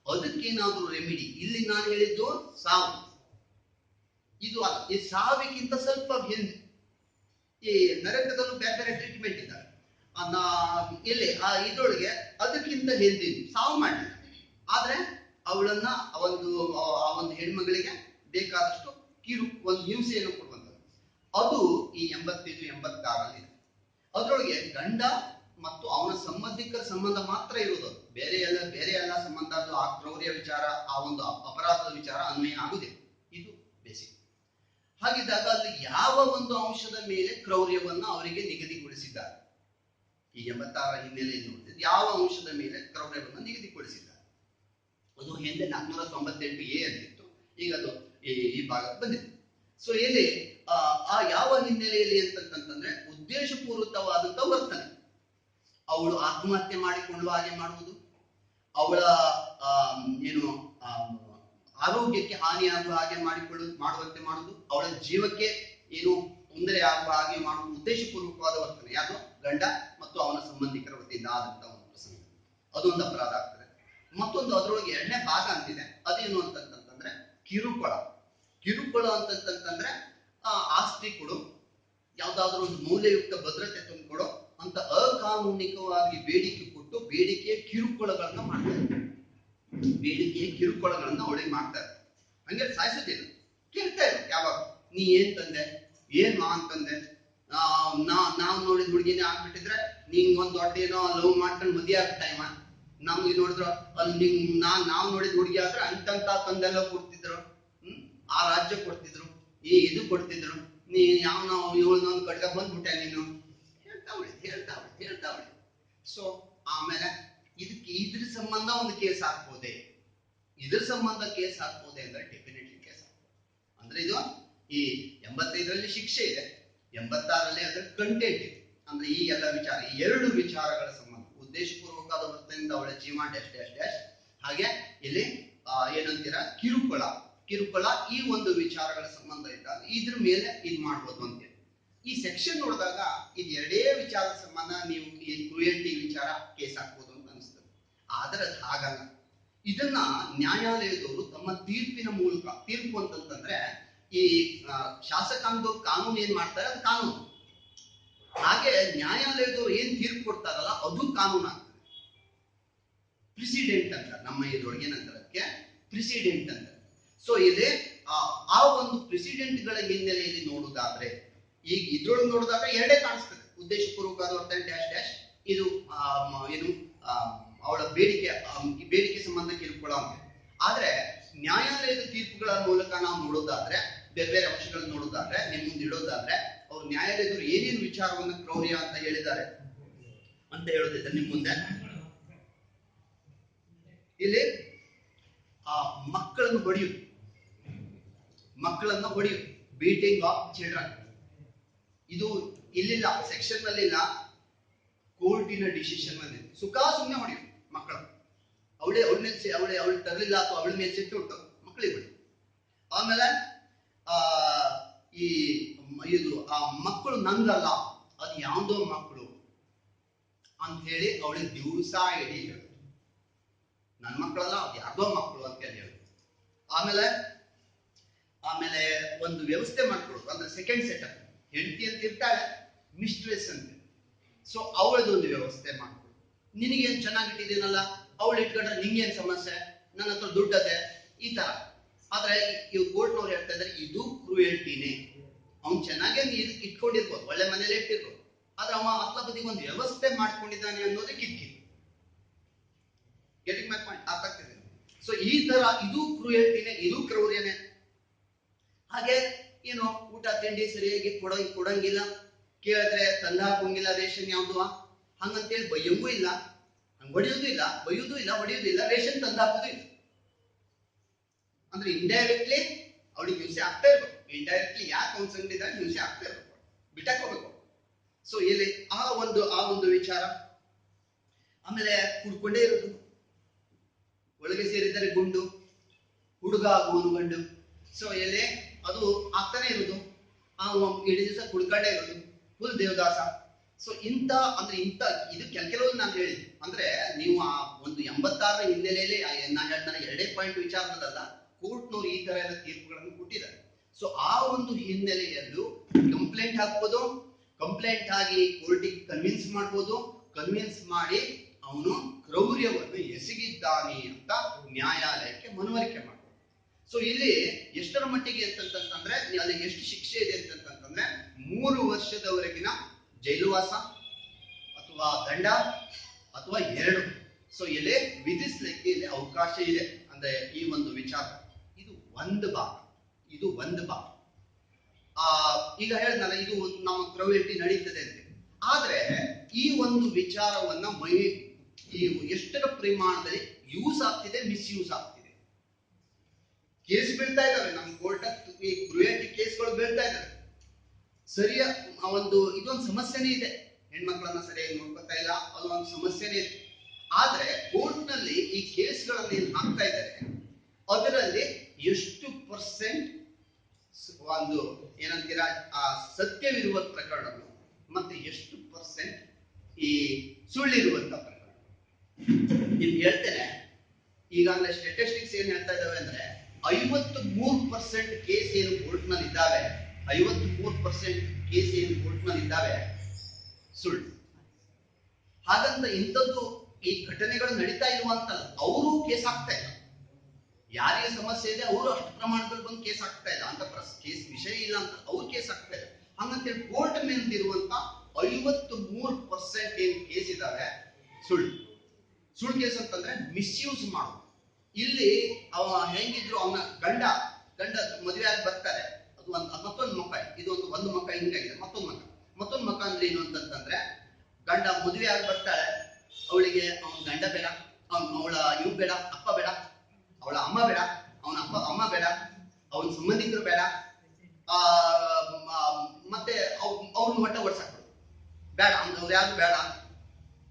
ಅದಕ್ಕೇನಾದ್ರೂ ರೆಮಿಡಿ? ಇಲ್ಲಿ ನಾನು ಹೇಳಿದ್ದು ಸಾವು, ಇದು ಅಲ್ಲ. ಈ ಸಾವಿಗಿಂತ ಸ್ವಲ್ಪ ಹಿಂದೆ ಈ ನರಕದಲ್ಲೂ ಬೇರೆ ಟ್ರೀಟ್ಮೆಂಟ್ ಇದ್ದಾರೆ. ಇಲ್ಲಿ ಇದ್ರೊಳಗೆ ಅದಕ್ಕಿಂತ ಹಿಂದಿನ ಸಾವು ಮಾಡಿಲ್ಲ, ಆದ್ರೆ ಅವಳನ್ನ ಆ ಒಂದು ಹೆಣ್ಮಗಳಿಗೆ ಬೇಕಾದಷ್ಟು ಒಂದು ಹಿಂಸೆಯನ್ನು ಕೊಡುವಂಥದ್ದು. ಅದು ಈ 85-86 ಇದೆ. ಅದ್ರೊಳಗೆ ಗಂಡ ಮತ್ತು ಅವನ ಸಂಬಂಧಿಕರ ಸಂಬಂಧ ಮಾತ್ರ ಇರೋದು, ಬೇರೆ ಎಲ್ಲ ಸಂಬಂಧ ಆ ಕ್ರೌರ್ಯ ವಿಚಾರ, ಆ ಒಂದು ಅಪರಾಧದ ವಿಚಾರ ಅನ್ವಯ ಆಗುದಿಲ್ಲ. ಇದು ಬೇಸಿಕ್. ಹಾಗಿದ್ದಾಗ ಅಲ್ಲಿ ಯಾವ ಒಂದು ಅಂಶದ ಮೇಲೆ ಕ್ರೌರ್ಯವನ್ನ ಅವರಿಗೆ ನಿಗದಿಗೊಳಿಸಿದ್ದಾರೆ? ಈ 86 ಹಿನ್ನೆಲೆಯಲ್ಲಿ ನೋಡಿದ್ರೆ ಯಾವ ಅಂಶದ ಮೇಲೆ ಕ್ರೌರ್ಯವನ್ನು ನಿಗದಿಗೊಳಿಸಿದ್ದಾರೆ? ಅದು ಹಿಂದೆ 498A ಅಂತಿತ್ತು, ಈಗ ಅದು ಈ ಭಾಗಕ್ಕೆ ಬಂದಿದೆ. ಸೊ ಇಲ್ಲಿ ಆ ಯಾವ ಹಿನ್ನೆಲೆಯಲ್ಲಿ ಅಂತಂತಂದ್ರೆ ಉದ್ದೇಶಪೂರ್ವಕವಾದಂತ ವರ್ತನೆ. ಅವಳು ಆತ್ಮಹತ್ಯೆ ಮಾಡಿಕೊಳ್ಳುವ ಹಾಗೆ ಮಾಡುವುದು, ಅವಳ ಏನು ಆರೋಗ್ಯಕ್ಕೆ ಹಾನಿಯಾಗುವ ಹಾಗೆ ಮಾಡುವಂತೆ ಮಾಡುವುದು, ಅವಳ ಜೀವಕ್ಕೆ ಏನು ತೊಂದರೆ ಆಗುವ ಹಾಗೆ ಮಾಡುವುದು ಉದ್ದೇಶಪೂರ್ವಕವಾದ ವರ್ತನೆ. ಯಾರು? ಗಂಡ ಮತ್ತು ಅವನ ಸಂಬಂಧಿಕರ ವತಿಯಿಂದ ಆದಂತ ಒಂದು ಪ್ರಸಂಗ, ಅದೊಂದು ಅಪರಾಧ ಆಗ್ತದೆ. ಮತ್ತೊಂದು ಅದರೊಳಗೆ ಎರಡನೇ ಭಾಗ ಅಂತಿದೆ, ಅದೇನು ಅಂತಂತಂದ್ರೆ ಕಿರುಕುಳ. ಕಿರುಕುಳ ಅಂತಂತಂದ್ರೆ ಆಸ್ತಿ ಕೊಡು, ಯಾವ್ದಾದ್ರು ಒಂದು ಮೌಲ್ಯಯುಕ್ತ ಭದ್ರತೆ ತಂದುಕೊಡು ಅಂತ ಅಕಾನೂನಿಕವಾಗಿ ಬೇಡಿಕೆ ಕೊಟ್ಟು ಬೇಡಿಕೆಯ ಕಿರುಕುಳಗಳನ್ನ ಮಾಡ್ತಾರೆ. ಬೇಡಿಕೆಯ ಕಿರುಕುಳಗಳನ್ನ ಅವಳಿಗೆ ಮಾಡ್ತಾರೆ. ಹಂಗೆ ಸಾಯಿಸೋದಿಲ್ಲ, ಕೇಳ್ತಾ ಇರು ಯಾವಾಗ, ನೀ ಏನ್ ತಂದೆ, ಏನ್ ಮಾ ಅಂತಂದೆ, ನಾವ್ ನೋಡಿದ ಹುಡುಗಿನೇ ಆಗ್ಬಿಟ್ಟಿದ್ರೆ ನಿಂಗ್ ಒಂದ್ ದೊಡ್ಡ ಏನೋ ಲವ್ ಮಾಡ್ಕೊಂಡು ಮದುವೆ ಆಗ ಟೈಮ, ನಮ್ಗೆ ನೋಡಿದ್ರ ಅಲ್ಲಿ ನಾವ್ ನೋಡಿದ ಹುಡುಗಿ ಆದ್ರೆ ಅಂತಂತ ತಂದೆಲ್ಲ ಕೊಡ್ತಿದ್ರು, ಆ ರಾಜ್ಯ ಕೊಡ್ತಿದ್ರು, ಇದು ಕೊಡ್ತಿದ್ರು, ನೀ ಯಾವ ಇವಳನ್ನೊಂದು ಕಡ್ಗ ಬಂದ್ಬಿಟ್ಟೆ ನೀನು, ಹೇಳ್ತಾವಳಿ. ಸೊ ಆಮೇಲೆ ಇದ್ರ ಸಂಬಂಧ ಒಂದು ಕೇಸ್ ಹಾಕ್ಬೋದೆ, ಇದ್ರ ಸಂಬಂಧ ಕೇಸ್ ಹಾಕ್ಬೋದೆ ಅಂದ್ರೆ ಡೆಫಿನೆಟ್ಲಿ ಕೇಸ್ ಹಾಕ್ಬೋದು. ಅಂದ್ರೆ ಇದು ಈ 85ರಲ್ಲಿ ಶಿಕ್ಷೆ ಇದೆ, 86ರಲ್ಲಿ ಅದರ ಕಂಟೆಂಟ್ ಇದೆ. ಅಂದ್ರೆ ಈ ಎಲ್ಲ ವಿಚಾರ, ಈ ಎರಡು ವಿಚಾರಗಳ ಸಂಬಂಧ, ಉದ್ದೇಶಪೂರ್ವಕವಾದ ವರ್ತನೆಯಿಂದ ಅವಳ ಜೀವ ಡ್ಯಾಶ್ ಡ್ಯಾಶ್ ಡ್ಯಾಶ್, ಹಾಗೆ ಇಲ್ಲಿ ಏನಂತೀರ ಕಿರುಕುಳ, ಈ ಒಂದು ವಿಚಾರಗಳ ಸಂಬಂಧ ಇದ್ದಾಗ ಇದ್ರ ಮೇಲೆ ಇದು ಮಾಡ್ಬೋದು ಅಂತೇಳಿ ಈ ಸೆಕ್ಷನ್ ನೋಡಿದಾಗ ಇದು ಎರಡೇ ವಿಚಾರದ ಸಂಬಂಧ ನೀವು ಈ ಕ್ರೂಯಲ್ಟಿ ವಿಚಾರ ಕೇಸ್ ಹಾಕ್ಬೋದು ಅಂತ ಅನಿಸ್ತದೆ. ಆದ್ರೆ ಅದು ಹಾಗಲ್ಲ. ಇದನ್ನ ನ್ಯಾಯಾಲಯದವರು ತಮ್ಮ ತೀರ್ಪಿನ ಮೂಲಕ, ತೀರ್ಪು ಅಂತಂತಂದ್ರೆ ಈ ಶಾಸಕಾಂಗದವ್ರು ಕಾನೂನು ಏನ್ ಮಾಡ್ತಾರೆ ಅದು ಕಾನೂನು, ಹಾಗೆ ನ್ಯಾಯಾಲಯದವ್ರು ಏನ್ ತೀರ್ಪು ಕೊಡ್ತಾರಲ್ಲ ಅದು ಕಾನೂನು ಆಗ್ತದೆ. ಪ್ರಿಸಿಡೆಂಟ್ ಅಂತ ನಮ್ಮ ಇದ್ರೊಳಗೆ ಏನಂತಾರೆ, ಅದಕ್ಕೆ ಪ್ರಿಸಿಡೆಂಟ್ ಅಂತ. ಸೊ ಇಲ್ಲಿ ಆ ಒಂದು ಪ್ರೆಸಿಡೆಂಟ್ ಗಳ ಹಿನ್ನೆಲೆಯಲ್ಲಿ ನೋಡುವುದಾದ್ರೆ, ಈಗ ಇದ್ರೊಳಗೆ ನೋಡಿದಾಗ ಎರಡೇ ಕಾಣಿಸ್ತದೆ, ಉದ್ದೇಶಪೂರ್ವಕವಾದ ವರ್ತನೆ ಡ್ಯಾಶ್ ಡ್ಯಾಶ್, ಇದು ಏನು ಅವಳ ಬೇಡಿಕೆ ಸಂಬಂಧ ಕಿರುಕುಳ ಅಂತ. ಆದ್ರೆ ನ್ಯಾಯಾಲಯದ ತೀರ್ಪುಗಳ ಮೂಲಕ ನಾವು ನೋಡೋದಾದ್ರೆ, ಬೇರೆ ಬೇರೆ ಅಂಶಗಳನ್ನು ನೋಡೋದಾದ್ರೆ, ನಿಮ್ ಮುಂದೆ ಇಡೋದಾದ್ರೆ, ಅವ್ರು ನ್ಯಾಯಾಲಯದವರು ಏನೇನು ವಿಚಾರವನ್ನ ಕ್ರೌರ್ಯ ಅಂತ ಹೇಳಿದ್ದಾರೆ ಅಂತ ಹೇಳೋದಿದ್ರೆ ನಿಮ್ ಮುಂದೆ ಇಲ್ಲಿ ಮಕ್ಕಳನ್ನು ಹೊಡೆಯುವುದು, ಬೀಟಿಂಗ್ ಆಫ್ ಚಿಲ್ಡ್ರನ್, ಇದು ಇಲ್ಲಿಲ್ಲ, ಸೆಕ್ಷನ್ ನಲ್ಲಿ ಇಲ್ಲ, ಕೋರ್ಟಿನ ಡಿಸಿಷನ್ ನಲ್ಲಿ. ಸುಮ್ಮನೆ ಹೊಡೆಯುದು ಮಕ್ಕಳು, ಅವಳು ತರಲಿಲ್ಲ ಅಥವಾ ಅವಳ ಮೇಲೆ ಸಿಟ್ಟು ಉಂಟು, ಮಕ್ಕಳಿಗೆ ಬಿಡಿ. ಆಮೇಲೆ ಇದು ಮಕ್ಕಳು ನಂಗಲ್ಲ, ಅದು ಯಾವ್ದೋ ಮಕ್ಕಳು ಅಂತ ಹೇಳಿ ಅವಳಿಗೆ ದಿವಸ ಇಡೀ ಹೇಳುದು, ನನ್ನ ಮಕ್ಕಳಲ್ಲ ಅದು ಯಾವ್ದೋ ಮಕ್ಕಳು ಅಂತ ಹೇಳಿ ಹೇಳುದು. ಆಮೇಲೆ ಒಂದು ವ್ಯವಸ್ಥೆ ಮಾಡ್ಕೊಡೋದು, ಅಂದ್ರೆ ಸೆಕೆಂಡ್ ಸೆಟಪ್, ಹೆಂಡತಿ ಅಂತ ಇರ್ತಾಳೆ, ಮಿಸ್ಟ್ರೆಸ್ ಅಂತ. ಸೊ ಅವಳದೊಂದು ವ್ಯವಸ್ಥೆ ಮಾಡ್ಕೊಡು, ನಿನಗೇನ್ ಚೆನ್ನಾಗಿಟ್ಟಿದ್ದೀನಲ್ಲ, ಅವಳು ಇಟ್ಕೊಂಡ್ರೆ ನಿಂಗೇನ್ ಸಮಸ್ಯೆ, ನನ್ನ ಹತ್ರ ದುಡ್ಡದೆ, ಈ ತರ. ಆದ್ರೆ ಇವ್ ಕೋರ್ಟ್ನವ್ರು ಹೇಳ್ತಾ ಇದ್ದಾರೆ ಇದು ಕ್ರೂಯಲ್ಟಿನೇ. ಅವ್ನು ಚೆನ್ನಾಗೇ ಇಟ್ಕೊಂಡಿರ್ಬೋದು, ಒಳ್ಳೆ ಮನೇಲಿ ಇಟ್ಟಿರ್ಬೋದು, ಆದ್ರೆ ಅವ ಅತ್ಲ ಬದಿಗೆ ಒಂದು ವ್ಯವಸ್ಥೆ ಮಾಡ್ಕೊಂಡಿದ್ದಾನೆ ಅನ್ನೋದೇ ಕಿತ್ಕಿತ್ತು. ಗೆಟಿಂಗ್ ಮೈ ಪಾಯಿಂಟ್, ಅರ್ಥ ಆಗ್ತಿದೆ? ಸೊ ಈ ತರ ಇದು ಕ್ರೂಯಲ್ಟಿನೇ, ಇದು ಕ್ರೌರ್ಯನೇ. ಹಾಗೆ ಏನು ಊಟ ತಿಂಡಿ ಸರಿಯಾಗಿ ಕೊಡಂಗಿಲ್ಲ, ಕೇಳಿದ್ರೆ ತಂದು ಹಾಕಂಗಿಲ್ಲ, ರೇಷನ್ ಯಾವ್ದು ಹಂಗಂತೇಳಿ ಬೈಯಂಗೂ ಇಲ್ಲ, ಹಂಗ ಹೊಡೆಯೋದು ಇಲ್ಲ, ಬೈಯೋದು ಇಲ್ಲ, ಹೊಡೆಯೋದು ಇಲ್ಲ, ರೇಷನ್ ತಂದು ಹಾಕೋದು ಇಲ್ಲ. ಅಂದ್ರೆ ಇಂಡೈರೆಕ್ಟ್ಲಿ ಅವಳಿಗೆ ಹಿಂಸೆ ಆಗ್ತಾ ಇರ್ಬೇಕು, ಇಂಡೈರೆಕ್ಟ್ಲಿ ಯಾಕೆ ಅವ್ನ ಸಂಗಡಿದಾಗ ಹಿಂಸೆ ಆಗ್ತಾ ಇರ್ಬೇಕು, ಬಿಟ್ಟಾಕೋಬೇಕು. ಸೊ ಇಲ್ಲಿ ಆ ಒಂದು ವಿಚಾರ. ಆಮೇಲೆ ಕುಡ್ಕೊಂಡೇ ಇರೋದು, ಒಳಗೆ ಸೇರಿದರೆ ಗುಂಡು, ಹುಡುಗ ಆಗುವನು ಗಂಡು. ಸೊ ಎಲ್ಲಿ ಅದು ಆಗ್ತಾನೆ ಇರೋದು, ಇಡೀ ದಿವಸ ಕುಡ್ಕೊಂಡೇ ಇರೋದು, ಫುಲ್ ದೇವದಾಸ. ಸೊ ಇಂಥ ಇದು ಕೆಲವು ನಾನು ಹೇಳಿದ್ದು, ಅಂದ್ರೆ ನೀವು ಆ ಒಂದು 86ರ ಹಿನ್ನೆಲೆಯಲ್ಲಿ ನಾನು ಹೇಳ್ತಾನೆ ಎರಡೇ ಪಾಯಿಂಟ್ ವಿಚಾರದಲ್ಲ, ಕೋರ್ಟ್ನವ್ರು ಈ ತರ ಎಲ್ಲ ತೀರ್ಪುಗಳನ್ನು ಕೊಟ್ಟಿದ್ದಾರೆ. ಸೊ ಆ ಒಂದು ಹಿನ್ನೆಲೆಯಲ್ಲೂ ಕಂಪ್ಲೇಂಟ್ ಹಾಕ್ಬೋದು, ಕಂಪ್ಲೇಂಟ್ ಆಗಿ ಕೋರ್ಟಿಗೆ ಕನ್ವಿನ್ಸ್ ಮಾಡ್ಬೋದು, ಕನ್ವಿನ್ಸ್ ಮಾಡಿ ಅವನು ಕ್ರೌರ್ಯವನ್ನು ಎಸಗಿದ್ದಾನೆ ಅಂತ ನ್ಯಾಯಾಲಯಕ್ಕೆ ಮನವರಿಕೆ ಮಾಡ್ಬೋದು. ಸೊ ಇಲ್ಲಿ ಎಷ್ಟರ ಮಟ್ಟಿಗೆ ಅಂತಂತಂದ್ರೆ ಅಲ್ಲಿ ಎಷ್ಟು ಶಿಕ್ಷೆ ಇದೆ ಅಂತಂತಂದ್ರೆ 3 ವರ್ಷದವರೆಗಿನ ಜೈಲುವಾಸ ಅಥವಾ ದಂಡ ಅಥವಾ 2. ಸೊ ಇಲ್ಲಿ ವಿಧಿಸ್ಲಿಕ್ಕೆ ಇಲ್ಲಿ ಅವಕಾಶ ಇದೆ. ಅಂದ್ರೆ ಈ ಒಂದು ವಿಚಾರ ಇದು ಒಂದು ಭಾಗ. ಈಗ ಹೇಳಿದ್ನಲ್ಲ, ಇದು ನಮ್ಮ ಪ್ರೊವಿಟಿ ನಡೀತದೆ ಅಂತ. ಆದ್ರೆ ಈ ಒಂದು ವಿಚಾರವನ್ನ ಈ ಎಷ್ಟರ ಪ್ರಮಾಣದಲ್ಲಿ ಯೂಸ್ ಆಗ್ತಿದೆ, ಮಿಸ್ಯೂಸ್ ಆಗ್ತಿದೆ. ಕೇಸ್ ಬೀಳ್ತಾ ಇದಾವೆ ನಮ್ಮ ಕೋರ್ಟ್, ಕ್ರುಯಲ್ಟಿ ಕೇಸ್ಗಳು ಬೀಳ್ತಾ ಇದಾವೆ. ಸರಿಯ ಇದೊಂದು ಸಮಸ್ಯೆನೇ ಇದೆ. ಹೆಣ್ಮಕ್ಳನ್ನ ಸರಿಯಾಗಿ ನೋಡ್ಕೊತಾ ಇಲ್ಲ, ಅದೊಂದು ಸಮಸ್ಯೆನೇ ಇದೆ. ಆದ್ರೆ ಕೋರ್ಟ್ ನಲ್ಲಿ ಈ ಕೇಸ್ಗಳನ್ನ ಏನ್ ಹಾಕ್ತಾ ಇದ್ದಾರೆ, ಅದರಲ್ಲಿ ಎಷ್ಟು ಪರ್ಸೆಂಟ್ ಏನಂತೀರಾ ಸತ್ಯವಿರುವ ಪ್ರಕರಣಗಳು ಮತ್ತೆ ಎಷ್ಟು ಪರ್ಸೆಂಟ್ ಈ ಸುಳ್ಳಿರುವಂತ ಪ್ರಕರಣ. ನಿಮ್ಗೆ ಹೇಳ್ತೇನೆ, ಈಗಾಗಲೇ ಸ್ಟ್ಯಾಟಿಸ್ಟಿಕ್ಸ್ ಏನ್ ಹೇಳ್ತಾ ಇದಾವೆ ಅಂದ್ರೆ 53% ಕೇಸ್ ಏನು ಕೋರ್ಟ್ ನಲ್ಲಿ ಇದ್ದಾವೆ, 53% ಕೇಸ್ ಏನು ಕೋರ್ಟ್ ನಲ್ಲಿ ಇದ್ದಾವೆ ಸುಳ್ಳು. ಹಾಗಂತ ಇಂಥದ್ದು ಈ ಘಟನೆಗಳು ನಡೀತಾ ಇರುವಂತಲ್ಲ, ಅವರು ಕೇಸ್ ಆಗ್ತಾ ಇಲ್ಲ. ಯಾರಿಗೆ ಸಮಸ್ಯೆ ಇದೆ ಅವರು ಅಷ್ಟು ಪ್ರಮಾಣದಲ್ಲಿ ಬಂದು ಕೇಸ್ ಆಗ್ತಾ ಇಲ್ಲ ಅಂತ, ಕೇಸ್ ವಿಷಯ ಇಲ್ಲ ಅಂತ ಅವ್ರು ಕೇಸ್ ಆಗ್ತಾ ಇಲ್ಲ. ಹಂಗಂತೇಳಿ ಕೋರ್ಟ್ ಮೇಲಿರುವಂತ 53% ಏನ್ ಕೇಸ್ ಇದಾವೆ ಸುಳ್ಳು. ಸುಳ್ಳು ಕೇಸ್ ಅಂತಂದ್ರೆ ಮಿಸ್ಯೂಸ್ ಮಾಡೋದು. ಇಲ್ಲಿ ಅವ ಹೆಂಗಿದ್ರು ಅವನ ಗಂಡ ಮದುವೆ ಆಗಿ ಬರ್ತಾರೆ, ಅದು ಮತ್ತೊಂದು ಮಕ್ಕ, ಇದು ಒಂದು ಮಕ್ಕ ಹಿಂಗಾಗಿದೆ, ಮತ್ತೊಂದು ಮಕ್ಕ ಅಂದ್ರೆ ಏನು ಅಂತಂದ್ರೆ, ಗಂಡ ಮದುವೆ ಆಗಿ ಬರ್ತಾಳೆ, ಅವಳಿಗೆ ಅವನ ಗಂಡ ಬೇಡ, ಅವಳ ಇವ್ ಬೇಡ, ಅಪ್ಪ ಬೇಡ, ಅವಳ ಅಮ್ಮ ಬೇಡ, ಅವನ ಅಮ್ಮ ಬೇಡ, ಅವನ ಸಂಬಂಧಿಕರು ಬೇಡ, ಮತ್ತೆ ಅವ್ರನ್ನ ಒಟ್ಟ ಓಡ್ಸಾಕ್ಬಿಡು, ಬೇಡ ಅವ್ರು ಯಾರು ಬೇಡ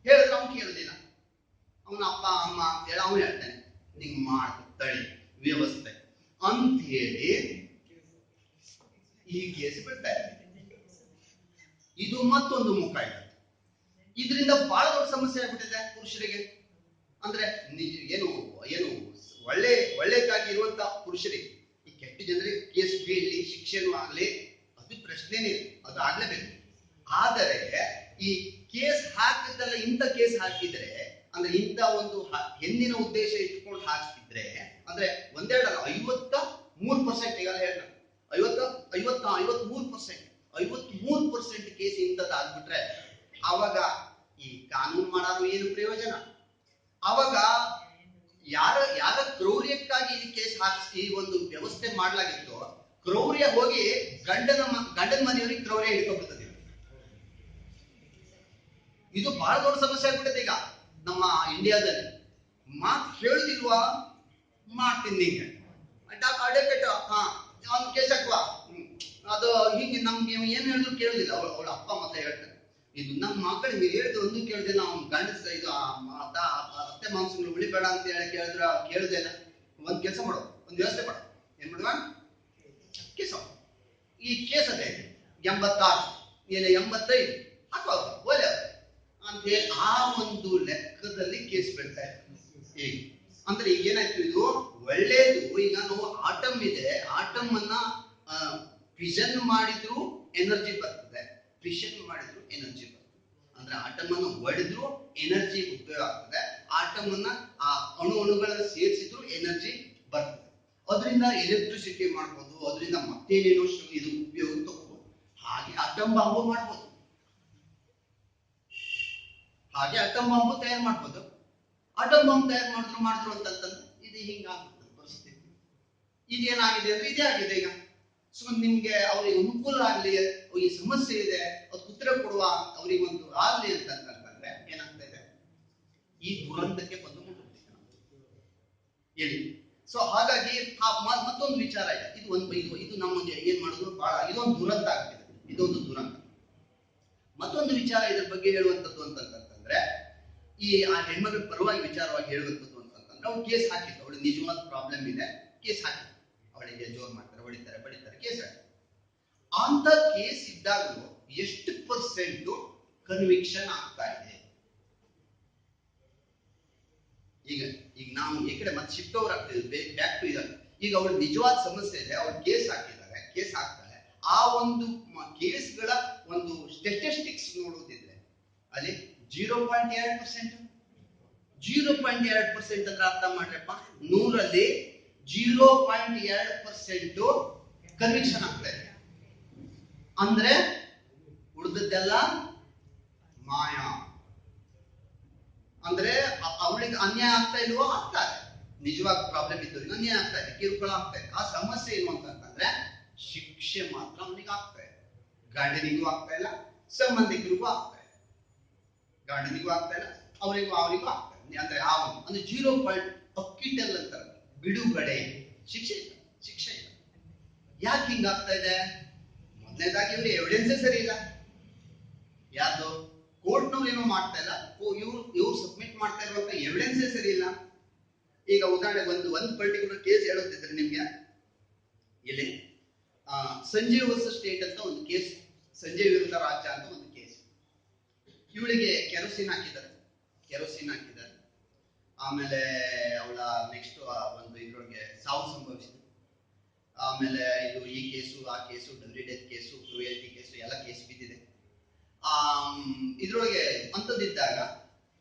ಹೇಳಿದ್ರೆ ಅವ್ನು ಕೇಳುದಿಲ್ಲ. ಅವನ ಅಪ್ಪ ಅಮ್ಮ ಹೇಳ ಅವನು ಹೇಳ್ತಾನೆ, ನಿಂಗ್ ಮಾಡ್ತಳಿ ವ್ಯವಸ್ಥೆ ಅಂತ ಹೇಳಿ ಈ ಕೇಸ್ ಬಿಡ್ತಾರೆ. ಇದು ಮತ್ತೊಂದು ಮುಖ ಇದೆ. ಇದರಿಂದ ಬಹಳ ದೊಡ್ಡ ಸಮಸ್ಯೆ ಆಗ್ಬಿಟ್ಟಿದೆ ಪುರುಷರಿಗೆ. ಅಂದ್ರೆ ಏನು ಒಳ್ಳೆದಾಗಿ ಇರುವಂತ ಪುರುಷರಿಗೆ ಈ ಕೆಟ್ಟ ಜನರಿಗೆ ಕೇಸ್ ಬೀಳಲಿ, ಶಿಕ್ಷೆನೂ ಆಗ್ಲಿ, ಅದು ಪ್ರಶ್ನೆನೇ, ಅದು ಆಗ್ಲೇಬೇಕು. ಆದರೆ ಈ ಕೇಸ್ ಹಾಕಿದ್ದಲ್ಲ, ಇಂಥ ಕೇಸ್ ಹಾಕಿದ್ರೆ ಅಂದ್ರೆ ಇಂಥ ಒಂದು ಹೆಣ್ಣಿನ ಉದ್ದೇಶ ಇಟ್ಕೊಂಡು ಹಾಕಿದ್ರೆ ಅಂದ್ರೆ ಒಂದೆರಡಲ್ಲ 53%, ಈಗ ಹೇಳ್ತಾರೆ 53% ಕೇಸ್ ಇಂಥದ್ದು ಆಗ್ಬಿಟ್ರೆ ಅವಾಗ ಈ ಕಾನೂನು ಮಾಡೋದು ಏನು ಪ್ರಯೋಜನ? ಅವಾಗ ಯಾರ ಕ್ರೌರ್ಯಕ್ಕಾಗಿ ಈ ಕೇಸ್ ಹಾಕಿಸಿ ಈ ಒಂದು ವ್ಯವಸ್ಥೆ ಮಾಡ್ಲಾಗಿತ್ತು, ಕ್ರೌರ್ಯ ಹೋಗಿ ಗಂಡನ ಮನೆಯವರಿಗೆ ಕ್ರೌರ್ಯ ಹಿಡ್ಕೊಂಡ್ಬಿಡ್ತದೆ. ಇದು ಬಹಳ ದೊಡ್ಡ ಸಮಸ್ಯೆ ಆಗ್ಬಿಟ್ಟಿದೆ ಈಗ ನಮ್ಮ ಇಂಡಿಯಾದಲ್ಲಿ. ಮಾತು ಕೇಳುದಿಲ್ವಾ, ಮಾಡ್ತೀನಿ ನಿಂಗೆ ಅಡ್ವೊಕೇಟ್ ಅವ್ನು ಕೇಸ್ ಹಾಕುವ, ಅದು ಹೀಗೆ ನಮ್ಗೆ ಏನ್ ಹೇಳಿದ್ರು ಕೇಳುದಿಲ್ಲ. ಅವಳ ಅಪ್ಪ ಮತ್ತೆ ಹೇಳ್ತಾರೆ, ಇದು ನಮ್ಮ ಮಕ್ಕಳಿಗೆ ಹೇಳಿದ್ರು ಒಂದು ಕೇಳುದಿಲ್ಲ, ಅವ್ನು ಗಂಡಸ ಇದು ಅತ್ತೆ ಮಾಂಸಗಳು ಉಳಿಬೇಡ ಅಂತ ಹೇಳಿ ಕೇಳುದಿಲ್ಲ. ಒಂದ್ ಕೆಲಸ ಮಾಡೋ, ಒಂದ್ ವ್ಯವಸ್ಥೆ ಮಾಡೋ, ಏನ್ ಮಾಡುವ ಕೇಸ, ಈ ಕೇಸ್ ಅದೇ 86 85 ಹಾಕೋ ಓಲೆ ಅಂತ ಹೇಳಿ ಆ ಒಂದು ಲೆಕ್ಕದಲ್ಲಿ ಕೇಸ್ ಬಿಡ್ತಾ ಇದ್ದಾರೆ. ಅಂದ್ರೆ ಈಗ ಏನಾಯ್ತು, ಇದು ಒಳ್ಳೇದು. ಈಗ ನಾವು ಆಟಮ್ ಇದೆ, ಆಟಮ್ ಅನ್ನ ಫಿಷನ್ ಮಾಡಿದ್ರು ಎನರ್ಜಿ ಬರ್ತದೆ, ಫಿಷನ್ ಮಾಡಿದ್ರು ಎನರ್ಜಿ ಬರ್ತದೆ. ಅಂದ್ರೆ ಆಟಮ್ ಅನ್ನು ಒಡೆದ್ರು ಎನರ್ಜಿ ಉಪಯೋಗ ಆಗ್ತದೆ, ಆಟಮ್ ಅನ್ನ ಆ ಅಣುಗಳನ್ನು ಸೇರಿಸಿದ್ರು ಎನರ್ಜಿ ಬರ್ತದೆ. ಅದರಿಂದ ಎಲೆಕ್ಟ್ರಿಸಿಟಿ ಮಾಡ್ಬೋದು, ಅದರಿಂದ ಮತ್ತೇನೇನೋ ಇದು ಉಪಯೋಗ ತಗೋಬಹುದು. ಹಾಗೆ ಆಟಮ್ ಬಾಂಬು ಮಾಡ್ಬೋದು, ಹಾಗೆ ಆಟಮ್ ಬಾಂಬು ತಯಾರು ಮಾಡ್ಬೋದು. ಆಟಮ್ ಬಾಂಬ್ ತಯಾರು ಮಾಡಿದ್ರು ಅಂತಂದ್ರೆ ಇದು ಹಿಂಗಾಗ್ತದೆ ಪರಿಸ್ಥಿತಿ. ಇದೇನಾಗಿದೆ ಅಂದ್ರೆ ಇದೇ ಆಗಿದೆ ಈಗ. ಸೊ ನಿಮ್ಗೆ ಅವ್ರಿಗೆ ಅನುಕೂಲ ಆಗ್ಲಿ, ಈ ಸಮಸ್ಯೆ ಇದೆ ಅದಕ್ಕೆ ಉತ್ತರ ಕೊಡುವ ಅವ್ರಿಗೆ ಒಂದು ಆಗ್ಲಿ ಅಂತಂದ್ರೆ ಏನಾಗ್ತಾ ಇದೆ, ಈ ದುರಂತಕ್ಕೆ ಬಂದು ಮುಟ್ಟುತ್ತೆ ಹೇಳಿ. ಸೊ ಹಾಗಾಗಿ ಮತ್ತೊಂದು ವಿಚಾರ ಇದೆ, ಇದು ನಮಗೆ ಏನ್ ಮಾಡೋದು ಬಹಳ ಇದೊಂದು ದುರಂತ ಆಗ್ತಿದೆ, ಇದೊಂದು ದುರಂತ. ಮತ್ತೊಂದು ವಿಚಾರ ಇದ್ರ ಬಗ್ಗೆ ಹೇಳುವಂತದ್ದು ಅಂತಂದ್ರೆ, ಈ ಆ ಹೆಣ್ಮಗಳ ಪರವಾಗಿ ವಿಚಾರವಾಗಿ ಹೇಳುವಂತದ್ದು ಅಂತಂದ್ರೆ, ಅವ್ಳು ಕೇಸ್ ಹಾಕಿತ್ತು, ಅವಳು ನಿಜವಾದ ಪ್ರಾಬ್ಲಮ್ ಇದೆ, ಕೇಸ್ ಹಾಕಿತ್ತು, ಅವಳಿಗೆ ಜೋರ್ ಮಾಡ್ತಾರೆ, ಹೊಡಿತಾರೆ, ಬಡಿತಾರೆ, ಕೇಸ್ ಹಾಕಿ. ಅಂತ ಕೇಸ್ ಇದ್ದಾಗಲೂ ಎಷ್ಟು ಪರ್ಸೆಂಟ್ ಕನ್ವಿಕ್ಷನ್ ಆಗ್ತಾ ಇದೆ? ಈಗ ನಾವು ಈ ಕಡೆ ಮತ್ತೆ ಶಿಫ್ಟ್ ಓವರ್ ಆಗ್ತಿದ್ವಿ, ಬ್ಯಾಕ್ ಟು ಇದೆ. ಈಗ ಅವಳು ನಿಜವಾದ ಸಮಸ್ಯೆ ಇದೆ, ಅವಳು ಕೇಸ್ ಹಾಕಿದ್ದಾರೆ, ಕೇಸ್ ಹಾಕ್ತಾರೆ. ಆ ಒಂದು ಕೇಸ್ಗಳ ಒಂದು ಸ್ಟ್ಯಾಟಿಸ್ಟಿಕ್ಸ್ ನೋಡೋದಿದ್ರೆ ಅಲ್ಲಿ 0.2%, 0.2% ಅಂದ್ರೆ ಅರ್ಥ ಮಾಡ್ರಪ್ಪ, 100ರಲ್ಲಿ 0.2% ಕನ್ವಿಕ್ಷನ್ ಆಗ್ತಾ ಇದೆ. ಅಂದ್ರೆ ಉಳಿದದ್ದೆಲ್ಲ ಮಾಯ. ಅಂದ್ರೆ ಅವಳಿಗೆ ಅನ್ಯಾಯ ಆಗ್ತಾ ಇಲ್ವೋ? ಆಗ್ತಾ ಇದೆ. ನಿಜವಾಗ ಪ್ರಾಬ್ಲಮ್ ಇದ್ದವ್ರಿಗೆ ಅನ್ಯಾಯ ಆಗ್ತಾ ಇದೆ, ಕಿರುಕುಳ ಆಗ್ತಾ ಇದೆ. ಆ ಸಮಸ್ಯೆ ಏನು ಅಂತಂದ್ರೆ ಶಿಕ್ಷೆ ಮಾತ್ರ ಅವನಿಗೆ ಆಗ್ತಾ ಇದೆ. ಗಂಡನಿಗೂ ಆಗ್ತಾ ಇಲ್ಲ, ಸಂಬಂಧಿಕರಿಗೂ ಆಗ್ತಾ ಇಲ್ಲ. ಗಂಡನಿಗೂ ಆಗ್ತಾ ಇಲ್ಲ, ಅವರಿಗೂ ಆಗ್ತಾ ಇದೆ. ಅಂದ್ರೆ ಅಂದ್ರೆ 0 ಅಕ್ಕಿಟಲ್ ಅಂತಾರೆ, ಬಿಡುಗಡೆ. ಶಿಕ್ಷೆ ಇಲ್ಲ, ಶಿಕ್ಷೆ ಇಲ್ಲ. ಯಾಕೆ ಹಿಂಗಾಗ್ತಾ ಇದೆ? ಮೊದಲನೇದಾಗಿ ಇವ್ರ ಎವಿಡೆನ್ಸೇ ಸರಿ ಇಲ್ಲ. ಯಾರ್ದು? ಕೋರ್ಟ್ನವ್ರು ಏನೋ ಮಾಡ್ತಾ ಇಲ್ಲ, ಇವ್ರು ಸಬ್ಮಿಟ್ ಮಾಡ್ತಾ ಇರುವಂತ ಎವಿಡೆನ್ಸೇ ಸರಿ ಇಲ್ಲ. ಈಗ ಉದಾಹರಣೆಗೆ ಒಂದು ಪರ್ಟಿಕ್ಯುಲರ್ ಕೇಸ್ ಹೇಳೋದಿದ್ರೆ ನಿಮ್ಗೆ, ಇಲ್ಲಿ ಸಂಜಯ್ ವರ್ಸಸ್ ಸ್ಟೇಟ್ ಅಂತ ಒಂದು ಕೇಸ್, ಸಂಜಯ್ ವಿರುದ್ಧ ರಾಜ್ಯ ಅಂತ ಒಂದು ಕೇಸ್. ಇವಳಿಗೆ ಕೆರೋಸಿನ್ ಹಾಕಿದ್ದಾರೆ. ಆಮೇಲೆ ಅವಳ ನೆಕ್ಸ್ಟ್ ಒಂದು ಇದ್ರೊಳಗೆ ಸಾವು ಸಂಭವಿಸಿದೆ. ಆಮೇಲೆ ಇದು ಈ ಕೇಸು, ಆ case, W death case, cruelty case, ಎಲ್ಲ ಕೇಸ್ ಬಿದ್ದಿದೆ. ಇದ್ರೊಳಗೆ ಅಂತದಿದ್ದಾಗ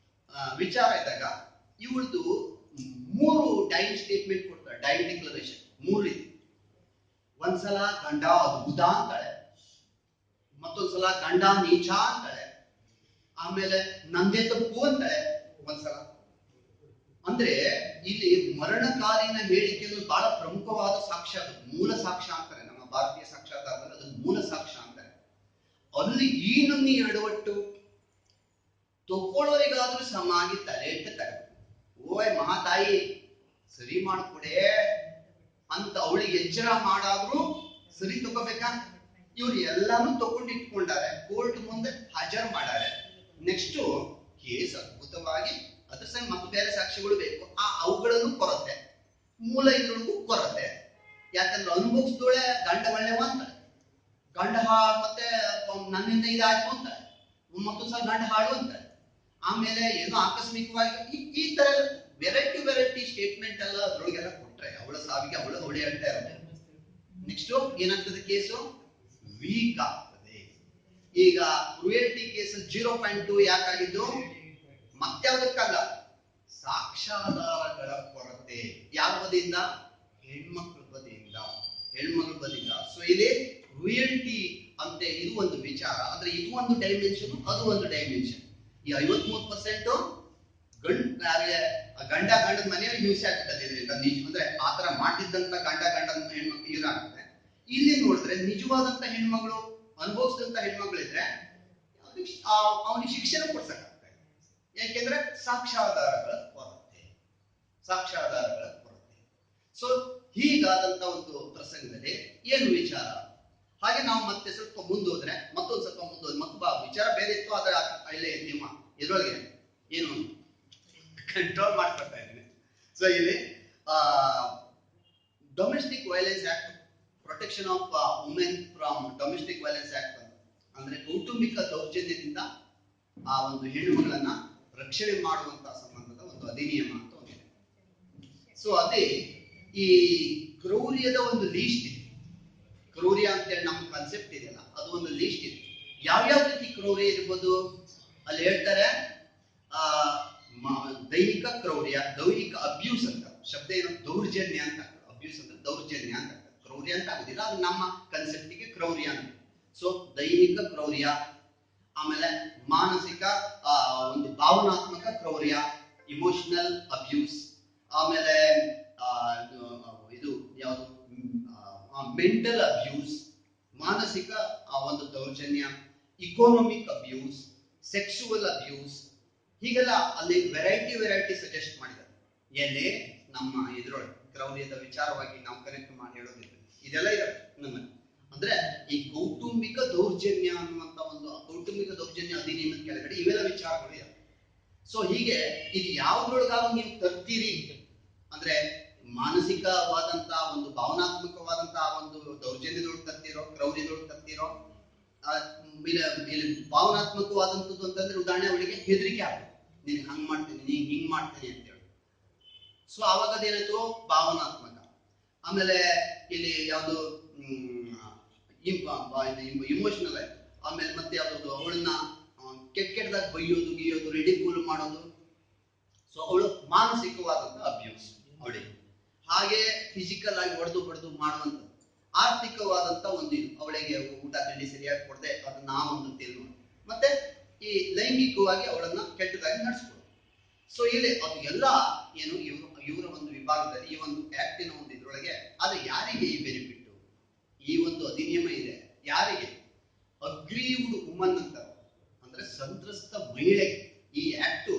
ವಿಚಾರ ಇದ್ದಾಗ ಇವಳದು 3 ಡೈನ್ ಸ್ಟೇಟ್ಮೆಂಟ್ ಕೊಡ್ತಾರೆ, ಡೈನ್ ಡಿಕ್ಲರೇಷನ್ 3 ರೀತಿ. ಒಂದ್ಸಲ ಗಂಡ ಅದ್ಭುತ ಅಂತಾಳೆ, ಮತ್ತೊಂದ್ಸಲ ಗಂಡ ನೀಚ ಅಂತಾಳೆ, ಆಮೇಲೆ ನಂದೇ ತಪ್ಪು ಅಂತಾಳೆ ಒಂದ್ಸಲ. ಅಂದ್ರೆ ಇಲ್ಲಿ ಮರಣಕಾಲಿನ ಹೇಳಿಕೆಯನ್ನು ಬಹಳ ಪ್ರಮುಖವಾದ ಸಾಕ್ಷ್ಯ, ಅದು ಮೂಲ ಸಾಕ್ಷ್ಯ ಅಂತಾರೆ ನಮ್ಮ ಭಾರತೀಯ ಸಾಕ್ಷ್ಯಾಧಾರದಲ್ಲಿ, ಅದು ಮೂಲ ಸಾಕ್ಷ್ಯ ಅಂತಾರೆ. ಅಲ್ಲಿ ಈ ನಮ್ನಿ ಎಡವಟ್ಟು ತಕ್ಕೊಳ್ಳೋರಿಗಾದ್ರೂ ಸಮಾಗಿ ತಲೆ ಇಡ್ತಾರೆ. ಓಯ್ ಮಹಾತಾಯಿ ಸರಿ ಮಾಡ್ಕೊಡೆ ಅಂತ ಅವಳಿಗೆ ಎಚ್ಚರ ಮಾಡಾದ್ರೂ ಸರಿ ತಗೋಬೇಕಾ? ಇವ್ರು ಎಲ್ಲಾನು ತಗೊಂಡು ಇಟ್ಕೊಂಡಾರೆ, ಕೋರ್ಟ್ ಮುಂದೆ ಹಾಜರು ಮಾಡಾರೆ. ನೆಕ್ಸ್ಟ್ ಕೇಸ್ ಅದ್ಭುತವಾಗಿ ಅದ್ರ ಸಂಗ ಮತ್ತೆ ಬೇರೆ ಸಾಕ್ಷಿಗಳು ಬೇಕು, ಅವುಗಳನ್ನು ಕೊರತೆ, ಮೂಲ ಇದ್ರೊಳಗೂ ಕೊರತೆ. ಯಾಕಂದ್ರೆ ಅನುಭವಿಸಿದೋಳೆ ಗಂಡ ಒಳ್ಳೆವ ಅಂತಾಳೆ, ಗಂಡ ಮತ್ತೆ ನನ್ನಿಂದ ಇದಾಯ್ತು ಅಂತಾಳೆ, ಮತ್ತೊಂದ್ ಸಲ ಗಂಡ ಹಾಳು ಅಂತಾಳೆ. ಆಮೇಲೆ ಏನೋ ಆಕಸ್ಮಿಕವಾಗಿ ಈ ತರ ವೆರೈಟಿ ಸ್ಟೇಟ್ಮೆಂಟ್ ಎಲ್ಲ ಅದ್ರೊಳಗೆಲ್ಲ ಕೊಟ್ರೆ ಅವಳ ಸಾವಿಗೆ ಅವಳೇ ಹೇಳ್ತಾ ಇರೋದು. ನೆಕ್ಸ್ಟ್ ಏನಾಗ್ತದೆ? ಕೇಸು ವೀಕ್ ಆಗ್ತದೆ. ಈಗ ಕ್ರುಯಲ್ಟಿ ಕೇಸ್ 0.2 ಯಾಕಾಗಿದ್ದು? ಮತ್ಯಾವುದಕ್ಕಲ್ಲ, ಸಾಕ್ಷ್ಯಾಧಾರಗಳ ಕೊರತೆ. ಯಾವ ಬದಿಯಿಂದ? ಹೆಣ್ಮಕ್ಳ ಬದಿಯಿಂದ. ಸೊ ಇಲ್ಲಿ ಕ್ರುಯಲ್ಟಿ ಅಂತೆ ಇದು ಒಂದು ವಿಚಾರ. ಅಂದ್ರೆ ಇದು ಒಂದು ಡೈಮೆನ್ಷನ್, ಅದು ಒಂದು ಡೈಮೆನ್ಷನ್. ಈ 53% ಗಂಡದ ಮನೆಯಲ್ಲಿ ಹಿಂಸೆ ಆಗ್ತದೆ ಇದರಿಂದ. ಅಂದ್ರೆ ಆತರ ಮಾಡಿದ್ದಂತ ಗಂಡನ ಹೆಣ್ಮಕ್ಳು ಇದಾಗ್ತದೆ. ಇಲ್ಲಿ ನೋಡಿದ್ರೆ ನಿಜವಾದಂತ ಹೆಣ್ಮಗಳು, ಅನುಭವಿಸಿದಂತ ಹೆಣ್ಮಕ್ಳಿದ್ರೆ ಅವನಿಗೆ ಶಿಕ್ಷಣ ಕೊಡ್ಸಕ್ಕಾಗ್ತದೆ. ಯಾಕೆಂದ್ರೆ ಸಾಕ್ಷ್ಯಾಧಾರಗಳ ಕೊರತೆ. ಸೊ ಹೀಗಾದಂತ ಒಂದು ಪ್ರಸಂಗದಲ್ಲಿ ಏನು ವಿಚಾರ? ಹಾಗೆ ನಾವು ಮತ್ತೆ ಸ್ವಲ್ಪ ಮುಂದೋದ್ರೆ, ಮತ್ತೊಂದು ಸ್ವಲ್ಪ ಮುಂದೋದ್ರೆ ಮತ್ತೆ ವಿಚಾರ ಬೇರೆ ಇತ್ತು, ಆದ್ರೆ ಅಲ್ಲಿ ನಿಮ್ಮ ಇದ್ರೊಳಗೆ ಏನು ಕಂಟ್ರೋಲ್ ಮಾಡ್ಕೊಳ್ತಾ ಇದ್ದೀನಿ. ಸೊ ಇಲ್ಲಿ domestic violence act, protection of women from domestic violence act ಅಂದ್ರೆ ಕೌಟುಂಬಿಕ ದೌರ್ಜನ್ಯದಿಂದ ಆ ಒಂದು ಹೆಣ್ಣುಗಳನ್ನ ರಕ್ಷಣೆ ಮಾಡುವಂತಹ ಸಂಬಂಧದ ಒಂದು ಅಧಿನಿಯಮ ಅಂತ ಒಂದಿದೆ. ಸೊ ಅದೇ ಈ ಕ್ರೌರ್ಯದ ಒಂದು ಲೀಸ್ಟ್ ಇದೆ. ಕ್ರೌರ್ಯ ಅಂತೇಳಿ ನಮ್ಮ ಕಾನ್ಸೆಪ್ಟ್ ಇದೆಯಲ್ಲ, ಅದು ಒಂದು ಲೀಸ್ಟ್ ಇದೆ. ಯಾವ್ಯಾವ ರೀತಿ ಕ್ರೌರ್ಯ ಇರ್ಬೋದು ಅಲ್ಲಿ ಹೇಳ್ತಾರೆ. ದೈಹಿಕ ಕ್ರೌರ್ಯ, ದೈಹಿಕ ಅಬ್ಯೂಸ್ ಅಂತ ಶಬ್ದ ಏನು? ದೌರ್ಜನ್ಯ ಅಂತ. ಅಬ್ಯೂಸ್ ಅಂದ್ರೆ ದೌರ್ಜನ್ಯ ಅಂತ, ಕ್ರೌರ್ಯ ಅಂತ ಆಗುದಿಲ್ಲ, ಅದು ನಮ್ಮ ಕನ್ಸೆಪ್ಟಿಗೆ ಕ್ರೌರ್ಯ ಅಂತ. ಸೊ ದೈಹಿಕ ಕ್ರೌರ್ಯ, ಆಮೇಲೆ ಮಾನಸಿಕ ಒಂದು ಭಾವನಾತ್ಮಕ ಕ್ರೌರ್ಯ, ಇಮೋಷನಲ್ ಅಬ್ಯೂಸ್, ಆಮೇಲೆ ಇದು ಯಾವುದು ಮೆಂಟಲ್ ಅಬ್ಯೂಸ್, ಮಾನಸಿಕ ಒಂದು ದೌರ್ಜನ್ಯ, ಇಕೋನಾಮಿಕ್ ಅಬ್ಯೂಸ್, ಸೆಕ್ಸುವಲ್ ಅಬ್ಯೂಸ್, ಹೀಗೆಲ್ಲ ಅಲ್ಲಿ ವೆರೈಟಿ ಸಜೆಸ್ಟ್ ಮಾಡಿದ್ದಾರೆ. ಎಲ್ಲಿ ನಮ್ಮ ಇದ್ರೊಳಗೆ ಕ್ರೌರ್ಯದ ವಿಚಾರವಾಗಿ ನಾವು ಕನೆಕ್ಟ್ ಮಾಡಿ ಹೇಳೋದಿಲ್ಲ, ಇದೆಲ್ಲ ಇದೆ ನಮ್ಮಲ್ಲಿ. ಅಂದ್ರೆ ಈ ಕೌಟುಂಬಿಕ ದೌರ್ಜನ್ಯ ಅನ್ನುವಂತ ಒಂದು ಕೌಟುಂಬಿಕ ದೌರ್ಜನ್ಯ ಅಧಿನಿಯಮದ ಕೆಳಗಡೆ ಇವೆಲ್ಲ ವಿಚಾರಗಳು ಇದೆ. ಸೊ ಹೀಗೆ ಇದು ಯಾವ್ದ್ರೊಳಗಾದ್ರೂ ನೀವು ತರ್ತೀರಿ ಅಂದ್ರೆ ಮಾನಸಿಕವಾದಂತಹ ಒಂದು ಭಾವನಾತ್ಮಕವಾದಂತಹ ಒಂದು ದೌರ್ಜನ್ಯದೊಳಗೆ ತರ್ತಿರೋ, ಕ್ರೌರ್ಯದೊಳಗೆ ತರ್ತಿರೋ, ಭಾವನಾತ್ಮಕವಾದಂಥದ್ದು ಅಂತಂದ್ರೆ ಉದಾಹರಣೆ ಅವಳಿಗೆ ಹೆದರಿಕೆ ಆಗ್ತದೆ, ನೀನ್ ಹಂಗ್ ಮಾಡ್ತೀನಿ, ನೀನ್ ಹಿಂಗ್ ಮಾಡ್ತೀನಿ ಅಂತ ಹೇಳಿ. ಸೊ ಅವಾಗ ಅದೇನಾಯ್ತು? ಭಾವನಾತ್ಮಕ. ಆಮೇಲೆ ಇಲ್ಲಿ ಯಾವುದು ಇಮೋಷನಲ್ ಆಯ್ತು. ಆಮೇಲೆ ಮತ್ತೆ ಯಾವ್ದು ಅವಳನ್ನ ಕೆಟ್ಟದಾಗ ಬೈಯೋದು, ಗೀಯೋದು, ರಿಡಿಕ್ಯೂಲ್ ಮಾಡೋದು. ಸೊ ಅವಳು ಮಾನಸಿಕವಾದಂತ ಅಬ್ಯೂಸ್ ಅವಳಿಗೆ. ಹಾಗೆ ಫಿಸಿಕಲ್ ಆಗಿ ಹೊಡೆದು ಮಾಡುವಂಥದ್ದು. ಆರ್ಥಿಕವಾದಂತ ಒಂದು ಅವಳಿಗೆ ಊಟ ತಿಂಡಿ ಸರಿಯಾಗಿ ಕೊಡದೆ ಅದನ್ನ ಒಂದು ತಿನ್ನು, ಮತ್ತೆ ಈ ಲೈಂಗಿಕವಾಗಿ ಅವಳನ್ನ ಕೆಟ್ಟದಾಗಿ ನಡೆಸ್ಕೊಡು. ಸೊ ಇಲ್ಲಿ ಅದು ಎಲ್ಲ ಏನು ಇವರ ಒಂದು ವಿಭಾಗದಲ್ಲಿ ಈ ಒಂದು ಆಕ್ಟಿನ ಒಂದು ಇದ್ರೊಳಗೆ, ಆದ್ರೆ ಯಾರಿಗೆ ಈ ಬೆನಿಫಿಟ್? ಈ ಒಂದು ಅಧಿನಿಯಮ ಇದೆ ಯಾರಿಗೆ? ಅಗ್ರೀವ್ಡ್ ವುಮನ್ ಅಂತ, ಅಂದ್ರೆ ಸಂತ್ರಸ್ತ ಮಹಿಳೆಗೆ. ಈ ಆಕ್ಟ್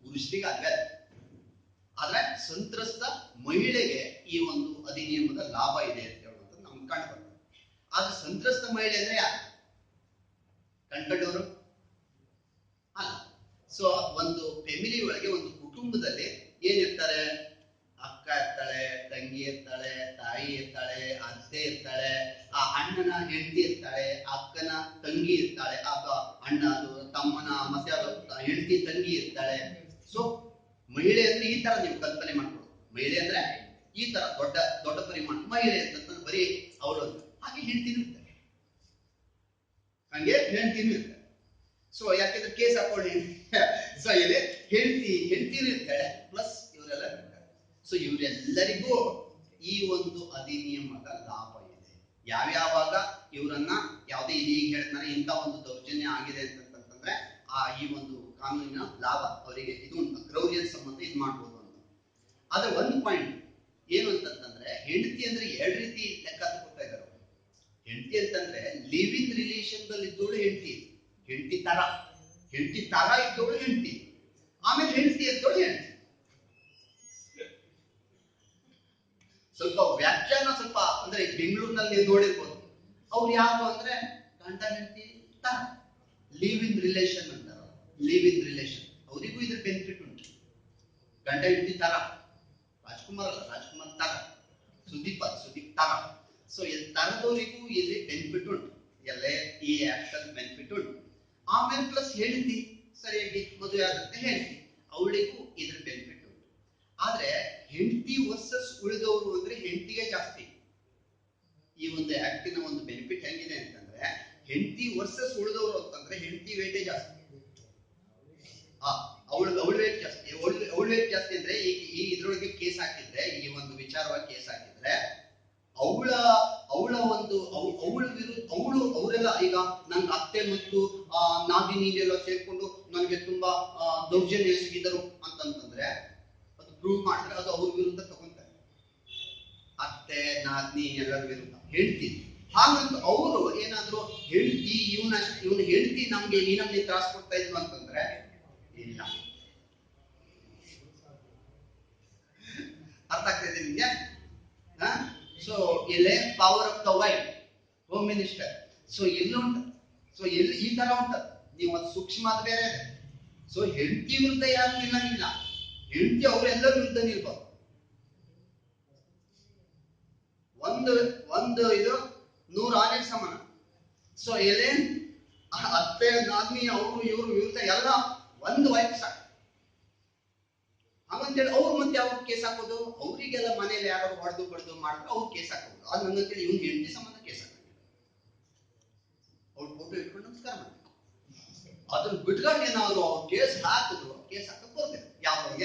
ಪುರುಷರಿಗೆ ಅಲ್ವೇ, ಆದ್ರೆ ಸಂತ್ರಸ್ತ ಮಹಿಳೆಗೆ ಈ ಒಂದು ಅಧಿನಿಯಮದ ಲಾಭ ಇದೆ ಅಂತ ಹೇಳುವಂಥದ್ದು ನಮ್ಗೆ ಕಂಡು ಬರ್ತದೆ. ಆದ್ರೆ ಸಂತ್ರಸ್ತ ಮಹಿಳೆ ಅಂದ್ರೆ ಯಾರು? ಕಂಡುಕೊಂಡವರು ಅಲ್ಲ. ಸೊ ಒಂದು ಫ್ಯಾಮಿಲಿ ಒಳಗೆ, ಒಂದು ಕುಟುಂಬದಲ್ಲಿ ಏನಿರ್ತಾರೆ? ಅಕ್ಕ ಇರ್ತಾಳೆ, ತಂಗಿ ಇರ್ತಾಳೆ, ತಾಯಿ ಇರ್ತಾಳೆ, ಅತ್ತೆ ಇರ್ತಾಳೆ, ಆ ಅಣ್ಣನ ಹೆಂಡತಿ ಇರ್ತಾಳೆ, ಅಕ್ಕನ ತಂಗಿ ಇರ್ತಾಳೆ, ಅಣ್ಣ ತಮ್ಮನ ಮತ್ತೆ ಹೆಂಡತಿ ತಂಗಿ ಇರ್ತಾಳೆ. ಸೊ ಮಹಿಳೆ ಅಂದ್ರೆ ಈ ತರ ನೀವು ಕಲ್ಪನೆ ಮಾಡ್ಕೊಳ್ಳಿ. ಮಹಿಳೆ ಅಂದ್ರೆ ಈ ತರ ದೊಡ್ಡ ದೊಡ್ಡ ಪರಿಮಾಣ ಮಹಿಳೆ ಅಂತ ಬರೀ ಅವಳು. ಹಾಗೆ ಹೆಂಡತಿನೂ ಇರ್ತಾರೆ, ಹಂಗೆ ಹೆಂಡತಿನೂ ಇರ್ತಾರೆ. ಸೊ ಯಾಕೆಂದ್ರೆ ಕೇಸ್ ಹಾಕೊಳ್ಳಿ, ಸೊ ಇಲ್ಲಿ ಹೆಂಡತಿನೂ ಇರ್ತಾಳೆ, ಪ್ಲಸ್ ಇವರೆಲ್ಲ ಇರ್ತಾರೆ. ಸೊ ಇವರೆಲ್ಲರಿಗೂ ಈ ಒಂದು ಅಧಿನಿಯಮದ ಲಾಭ ಇದೆ. ಯಾವ್ಯಾವಾಗ ಇವರನ್ನ ಯಾವುದೇ ಈಗ ಹೇಳ್ತಾರೆ ಇಂಥ ಒಂದು ದೌರ್ಜನ್ಯ ಆಗಿದೆ ಅಂತಂದ್ರೆ ಈ ಒಂದು ಕಾನೂನಿನ ಲಾಭ ಅವರಿಗೆ ಇದು ಕ್ರೌರ್ಯದ ಸಂಬಂಧ ಇದು ಮಾಡ್ಬೋದು ಅಂತ. ಆದ್ರೆ ಒಂದು ಪಾಯಿಂಟ್ ಏನು ಅಂತಂದ್ರೆ, ಹೆಂಡತಿ ಅಂದ್ರೆ ಎರಡು ರೀತಿ ಲೆಕ್ಕ ತಗೊಳ್ತಾ ಇದ್ದಾರೆ. ಹೆಂಡತಿ ಅಂತಂದ್ರೆ ಲಿವ್ ಇನ್ ರಿಲೇಷನ್ ದಲ್ಲಿ ಇದ್ದೋಳು ಹೆಂಡತಿ, ಹೆಂಡತಿ ತರ ಇದ್ದೋಳು ಹೆಂಡತಿ, ಆಮೇಲೆ ಹೆಂಡತಿ ಇದ್ದೋಳು ಹೆಂಡತಿ. ಸ್ವಲ್ಪ ವ್ಯಾಖ್ಯಾನ ಸ್ವಲ್ಪ ಅಂದ್ರೆ ಬೆಂಗಳೂರಿನಲ್ಲಿ ನೋಡಿರ್ಬೋದು. ಅವ್ರು ಯಾರು ಅಂದ್ರೆ ಗಂಡ ಹೆಂಡತಿ ತರ, ಲಿವ್ ಇನ್ ರಿಲೇಷನ್ ಅಂತಾರ. ಲಿವ್ ಇನ್ ರಿಲೇಷನ್ ಅವರಿಗೂ ಇದ್ರ ಬೆನಿಫಿಟ್ ಉಂಟು. ಗಂಡ ಹೆಂಡತಿ ತರ, ರಾಜ್ಕುಮಾರ್ ಅಲ್ಲ ರಾಜ್ಕುಮಾರ್ ತರ, ಸುದೀಪ್ ತರ. ಸೊ ಇಲ್ಲಿ ತರದವರಿಗೂ ಇಲ್ಲಿ ಬೆನಿಫಿಟ್ ಉಂಟು, ಎಲ್ಲೇ ಈ ಆಕ್ಷನ್ ಬೆನಿಫಿಟ್ ಉಂಟು. ಆಮೇಲೆ ಪ್ಲಸ್ ಹೆಂಡತಿ ಸರಿಯಾಗಿ ಮದುವೆ ಆಗುತ್ತೆ ಹೆಂಡತಿ, ಅವಳಿಗೂ ಇದ್ರ ಬೆನಿಫಿಟ್ ಉಂಟು. ಆದ್ರೆ ಹೆಂಡತಿ ವರ್ಸಸ್ ಉಳಿದವರು ಅಂದ್ರೆ ಹೆಂಡತಿಗೆ ಜಾಸ್ತಿ. ಈ ಒಂದು ಆಕ್ಟಿನ ಒಂದು ಬೆನಿಫಿಟ್ ಹೆಂಗಿದೆ ಅಂತಂದ್ರೆ, ಹೆಂಡತಿ ವರ್ಸಸ್ ಉಳಿದವರು ಅಂತಂದ್ರೆ ಹೆಂಡತಿ ವೇಟೇ ಜಾಸ್ತಿ. ಅವಳ ವೇಟ್ ಜಾಸ್ತಿ. ಅವಳ ವೇಟ್ ಜಾಸ್ತಿ ಅಂದ್ರೆ ಈ ಇದ್ರೊಳಗೆ ಕೇಸ್ ಹಾಕಿದ್ರೆ, ಈ ಒಂದು ವಿಚಾರವಾಗಿ ಕೇಸ್ ಹಾಕಿದ್ರೆ ಅವಳ ಒಂದು ಅವರೆಲ್ಲ ಈಗ ನನ್ನ ಅತ್ತೆ ಮತ್ತು ನಾದಿನಿ ಎಲ್ಲ ಸೇರ್ಕೊಂಡು ನನಗೆ ತುಂಬಾ ದೌರ್ಜನ್ಯ ಎಸಗಿದರು ಅಂತಂತಂದ್ರೆ ಅದು ಪ್ರೂವ್ ಮಾಡಿದ್ರೆ ಅದು ಅವ್ರ ವಿರುದ್ಧ ತಗೊಂತಾರೆ. ಅತ್ತೆ ನಾದಿನಿ ಎಲ್ಲರ ವಿರುದ್ಧ ಹೆಂಡತಿ. ಹಾಗಂತ ಅವರು ಏನಾದ್ರು ಹೆಂಡತಿ ಇವನ ಹೆಂಡತಿ ನಮ್ಗೆ ನಮ್ಗೆ ತ್ರಾಸ ಕೊಡ್ತಾ ಇದ್ವು ಅಂತಂದ್ರೆ ಇಲ್ಲ. ಅರ್ಥ ಆಗ್ತಾ ಇದೆ ನಿಮ್ಗೆ? ಸೊ ಇಲ್ಲೇ power of the wife, home minister. So ಎಲ್ಲಿ ಉಂಟು? ಸೊ ಎಲ್ಲಿ ಈ ತರ ಉಂಟು. ನೀವು ಅದು ಸೂಕ್ಷ್ಮ ಅದು ಬೇರೆ. ಸೊ ಹೆಂಡತಿ ವಿರುದ್ಧ ಯಾರು ನಿಲ್ಲಂಗಿಲ್ಲ, ಹೆಂಡತಿ ಅವರೆಲ್ಲರ ವಿರುದ್ಧ ನಿಲ್ಬಹುದು. ಒಂದು ಇದು 100 ಆನೆಗೆ ಸಮಾನ. ಸೊ ಎಲೆ ಅತ್ತೆ ನಾದಿನಿ ಅವರು ಇವರು ವಿರುದ್ಧ ಎಲ್ಲ ಒಂದು ವೈಫ್ ಸಾಕು. ಹಂಗಂತೇಳಿ ಅವ್ರು ಮತ್ತೆ ಅವ್ರು ಕೇಸ್ ಹಾಕೋದು, ಅವರಿಗೆಲ್ಲ ಮನೇಲಿ ಯಾರು ಹೊಡೆದು ಬಡ್ದು ಮಾಡಿದ್ರೆ ಅವ್ರು ಕೇಸ್ ಹಾಕೋದು. ಅದು ಹಂಗಂತೇಳಿ ಇವ್ನ ಹೆಂಡತಿ ಸಂಬಂಧ ಕೇಸ್ ಹಾಕೋದು. ಅವ್ರ ಫೋಟೋ ಇಟ್ಕೊಂಡು ನಮಸ್ಕಾರ ಮಾಡಿ ಅದನ್ನ ಬಿಟ್ಕೊಂಡು ಏನಾದ್ರು ಅವ್ರು ಕೇಸ್ ಹಾಕಿದ್ರು, ಕೇಸ್ ಹಾಕಕ್ ಬರ್ಬೇಕು. ಯಾವಾಗ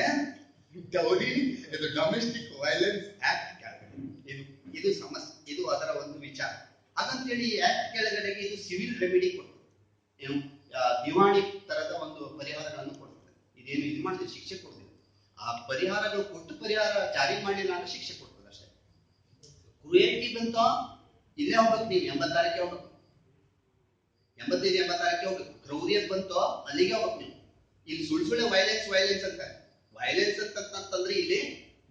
ಇದು ಡೊಮೆಸ್ಟಿಕ್ ವೈಲೆನ್ಸ್ ಆಕ್ಟ್ ಕೆಳಗಡೆ ಇದು ಸಮಸ್ಯೆ, ಇದು ಅದರ ಒಂದು ವಿಚಾರ. ಹಾಗಂತೇಳಿ ಈ ಆಕ್ಟ್ ಕೆಳಗಡೆಗೆ ಇದು ಸಿವಿಲ್ ರೆಮಿಡಿ ಕೊಡ್ತದೆ. ಏನು ದಿವಾಣಿ ತರದ ಒಂದು ಪರಿಹಾರಗಳನ್ನು ಕೊಡ್ತದೆ. ಇದೇನು ಇದು ಮಾಡಿದ್ರೆ ಶಿಕ್ಷೆ ಕೊಡ್ತದೆ. ಆ ಪರಿಹಾರಗಳು ಕೊಟ್ಟು ಪರಿಹಾರ ಜಾರಿ ಮಾಡಿಲ್ಲ ಅಂದ್ರೆ ಶಿಕ್ಷೆ ಕೊಡ್ತದೆ ಅಷ್ಟೇ. ಕ್ರುಯಲ್ಟಿ ಬಂತ ಇಲ್ಲೇ ಹೋಗ್ಬೇಕು, ನೀವು 86ಕ್ಕೆ ಹೋಗ್ಬೇಕು, 85, 86ಕ್ಕೆ ಹೋಗ್ಬೇಕು. ಕ್ರೌರ್ಯ ಬಂತು ಅಲ್ಲಿಗೆ ಹೋಗ್ಬೇಕು ನೀವು. ಇಲ್ಲಿ ಸುಳ್ಳು ವೈಲೆನ್ಸ್ ಅಂತ ಅಂತಂದ್ರೆ ಇಲ್ಲಿ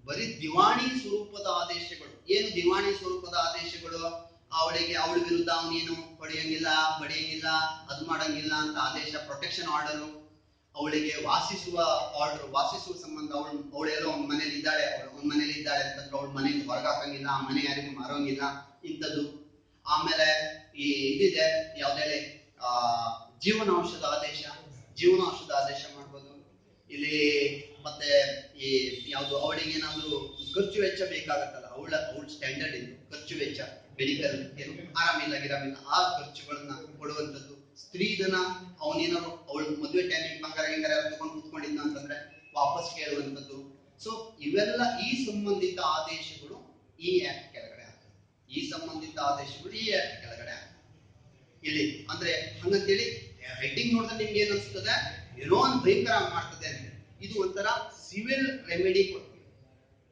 ಬರೀ ದಿವಾಣಿ ಸ್ವರೂಪದ ಆದೇಶಗಳು. ಏನು ದಿವಾಣಿ ಸ್ವರೂಪದ ಆದೇಶಗಳು? ಅವಳ ವಿರುದ್ಧ ಅವನೇನು ಹೊಡೆಯಂಗಿಲ್ಲ, ಬಡಿಯಂಗಿಲ್ಲ, ಅದು ಮಾಡಂಗಿಲ್ಲ ಅಂತ ಆದೇಶ, ಪ್ರೊಟೆಕ್ಷನ್ ಆರ್ಡರ್. ಅವಳಿಗೆ ವಾಸಿಸುವ ಆರ್ಡರ್, ವಾಸಿಸುವ ಸಂಬಂಧ ಅವಳೆಲ್ಲೋ ಒಂದ್ ಮನೇಲಿ ಇದ್ದಾಳೆ ಅಂತಂದ್ರೆ ಅವಳ ಮನೆಯಿಂದ ಹೊರಗೆ ಹಾಕಂಗಿಲ್ಲ, ಆ ಮನೆ ಯಾರಿಗೂ ಮಾರೋಂಗಿಲ್ಲ, ಇಂಥದ್ದು. ಆಮೇಲೆ ಈ ಇದಿದೆ ಯಾವ್ದೇ ಜೀವನಾಂಶದ ಆದೇಶ ಮಾಡ್ಬೋದು ಇಲ್ಲಿ. ಮತ್ತೆ ಈ ಯಾವ್ದು ಅವಳಿಗೆ ಏನಾದ್ರು ಖರ್ಚು ವೆಚ್ಚ ಬೇಕಾಗತ್ತಲ್ಲ, ಅವಳ ಸ್ಟ್ಯಾಂಡರ್ಡ್ ಇದು ಖರ್ಚು ವೆಚ್ಚ, ಮೆಡಿಕಲ್ ಏನು ಆರಾಮಿಲ್ಲ ಆ ಖರ್ಚುಗಳನ್ನ ಕೊಡುವಂಥದ್ದು. ಸ್ತ್ರೀಧನ ಅವನೇನಾದ್ರು ಅವಳ ಮದುವೆ ಟೈಮಿಗೆ ಬಂಗಾರ ತಗೊಂಡು ಕೂತ್ಕೊಂಡಿದ್ದ ಅಂತಂದ್ರೆ ವಾಪಸ್ ಕೇಳುವಂಥದ್ದು. ಸೊ ಇವೆಲ್ಲ ಈ ಸಂಬಂಧಿತ ಆದೇಶಗಳು ಈ ಆಕ್ಟ್ ಕೆಳಗಡೆ ಆಗ್ತದೆ. ಇಲ್ಲಿ ಅಂದ್ರೆ ಹಂಗಂತೇಳಿ ಹೆಡ್ಡಿಂಗ್ ನೋಡಿದ್ರೆ ನಿಮ್ಗೆ ಏನ್ ಅನ್ಸ್ತದೆ, ಏನೋ ಒಂದು ಭಯಂಕರ ಮಾಡ್ತದೆ ಅಂತ. ಇದು ಒಂಥರ ಸಿವಿಲ್ ರೆಮಿಡಿ ಕೊಡ್ತದೆ.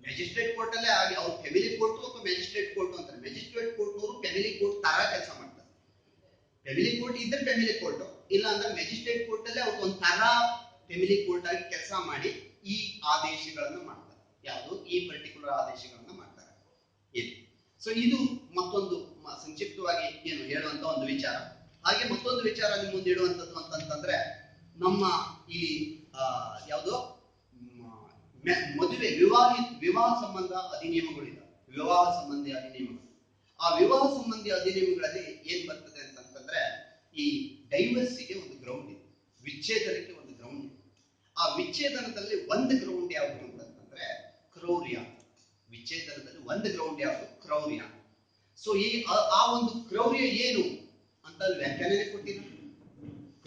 ಮ್ಯಾಜಿಸ್ಟ್ರೇಟ್ ಕೋರ್ಟ್ ಅಲ್ಲೇ ಆಗಿ ಅವ್ರು ಫ್ಯಾಮಿಲಿ ಕೋರ್ಟ್ ಅಥವಾ ಮ್ಯಾಜಿಸ್ಟ್ರೇಟ್ ಕೋರ್ಟ್ ಅಂತಾರೆ. ಮ್ಯಾಜಿಸ್ಟ್ರೇಟ್ ಕೋರ್ಟ್ನವರು ಫ್ಯಾಮಿಲಿ ಕೋರ್ಟ್ ತರ ಕೆಲಸ ಮಾಡ್ತಾರೆ. ಫ್ಯಾಮಿಲಿ ಕೋರ್ಟ್ ಇದ್ರೆ ಫ್ಯಾಮಿಲಿ ಕೋರ್ಟ್, ಇಲ್ಲ ಅಂದ್ರೆ ಮ್ಯಾಜಿಸ್ಟ್ರೇಟ್ ಕೋರ್ಟ್ ಅಲ್ಲೇ ಅವ್ರು ಒಂದು ತರ ಫ್ಯಾಮಿಲಿ ಕೋರ್ಟ್ ಆಗಿ ಕೆಲಸ ಮಾಡಿ ಈ ಆದೇಶಗಳನ್ನ ಮಾಡ್ತಾರೆ. ಯಾವುದು ಈ ಪರ್ಟಿಕ್ಯುಲರ್ ಆದೇಶಗಳನ್ನ ಮಾಡ್ತಾರೆ. ಸೊ ಇದು ಮತ್ತೊಂದು ಸಂಕ್ಷಿಪ್ತವಾಗಿ ಏನು ಹೇಳುವಂತ ಒಂದು ವಿಚಾರ. ಹಾಗೆ ಮತ್ತೊಂದು ವಿಚಾರ ನಿಮ್ಮ ಮುಂದೆ ಇಡುವಂತದ್ದು ಅಂತಂದ್ರೆ ನಮ್ಮ ಈ ಯಾವುದು ಮದುವೆ ವಿವಾಹ ಸಂಬಂಧ ಅಧಿನಿಯಮಗಳಿದೆ. ವಿವಾಹ ಸಂಬಂಧಿ ಅಧಿನಿಯಮಗಳು. ಆ ವಿವಾಹ ಸಂಬಂಧಿ ಅಧಿನಿಯಮಗಳಲ್ಲಿ ಏನ್ ಬರ್ತದೆ ಅಂತಂದ್ರೆ ಈ ಡೈವರ್ಸಿಗೆ ಒಂದು ಗ್ರೌಂಡ್ ಇದೆ, ವಿಚ್ಛೇದನಕ್ಕೆ ಒಂದು ಗ್ರೌಂಡ್ ಇದೆ. ಆ ವಿಚ್ಛೇದನದಲ್ಲಿ ಒಂದು ಗ್ರೌಂಡ್ ಯಾವುದು ಅಂತಂದ್ರೆ ಕ್ರೌರ್ಯ. ವಿಚ್ಛೇದನದಲ್ಲಿ ಒಂದು ಗ್ರೌಂಡ್ ಯಾವುದು? ಕ್ರೌರ್ಯ. ಸೊ ಈ ಆ ಒಂದು ಕ್ರೌರ್ಯ ಏನು ಅಂತ ವ್ಯಾಖ್ಯಾನನೇ ಕೊಟ್ಟಿದ್ದಾರೆ.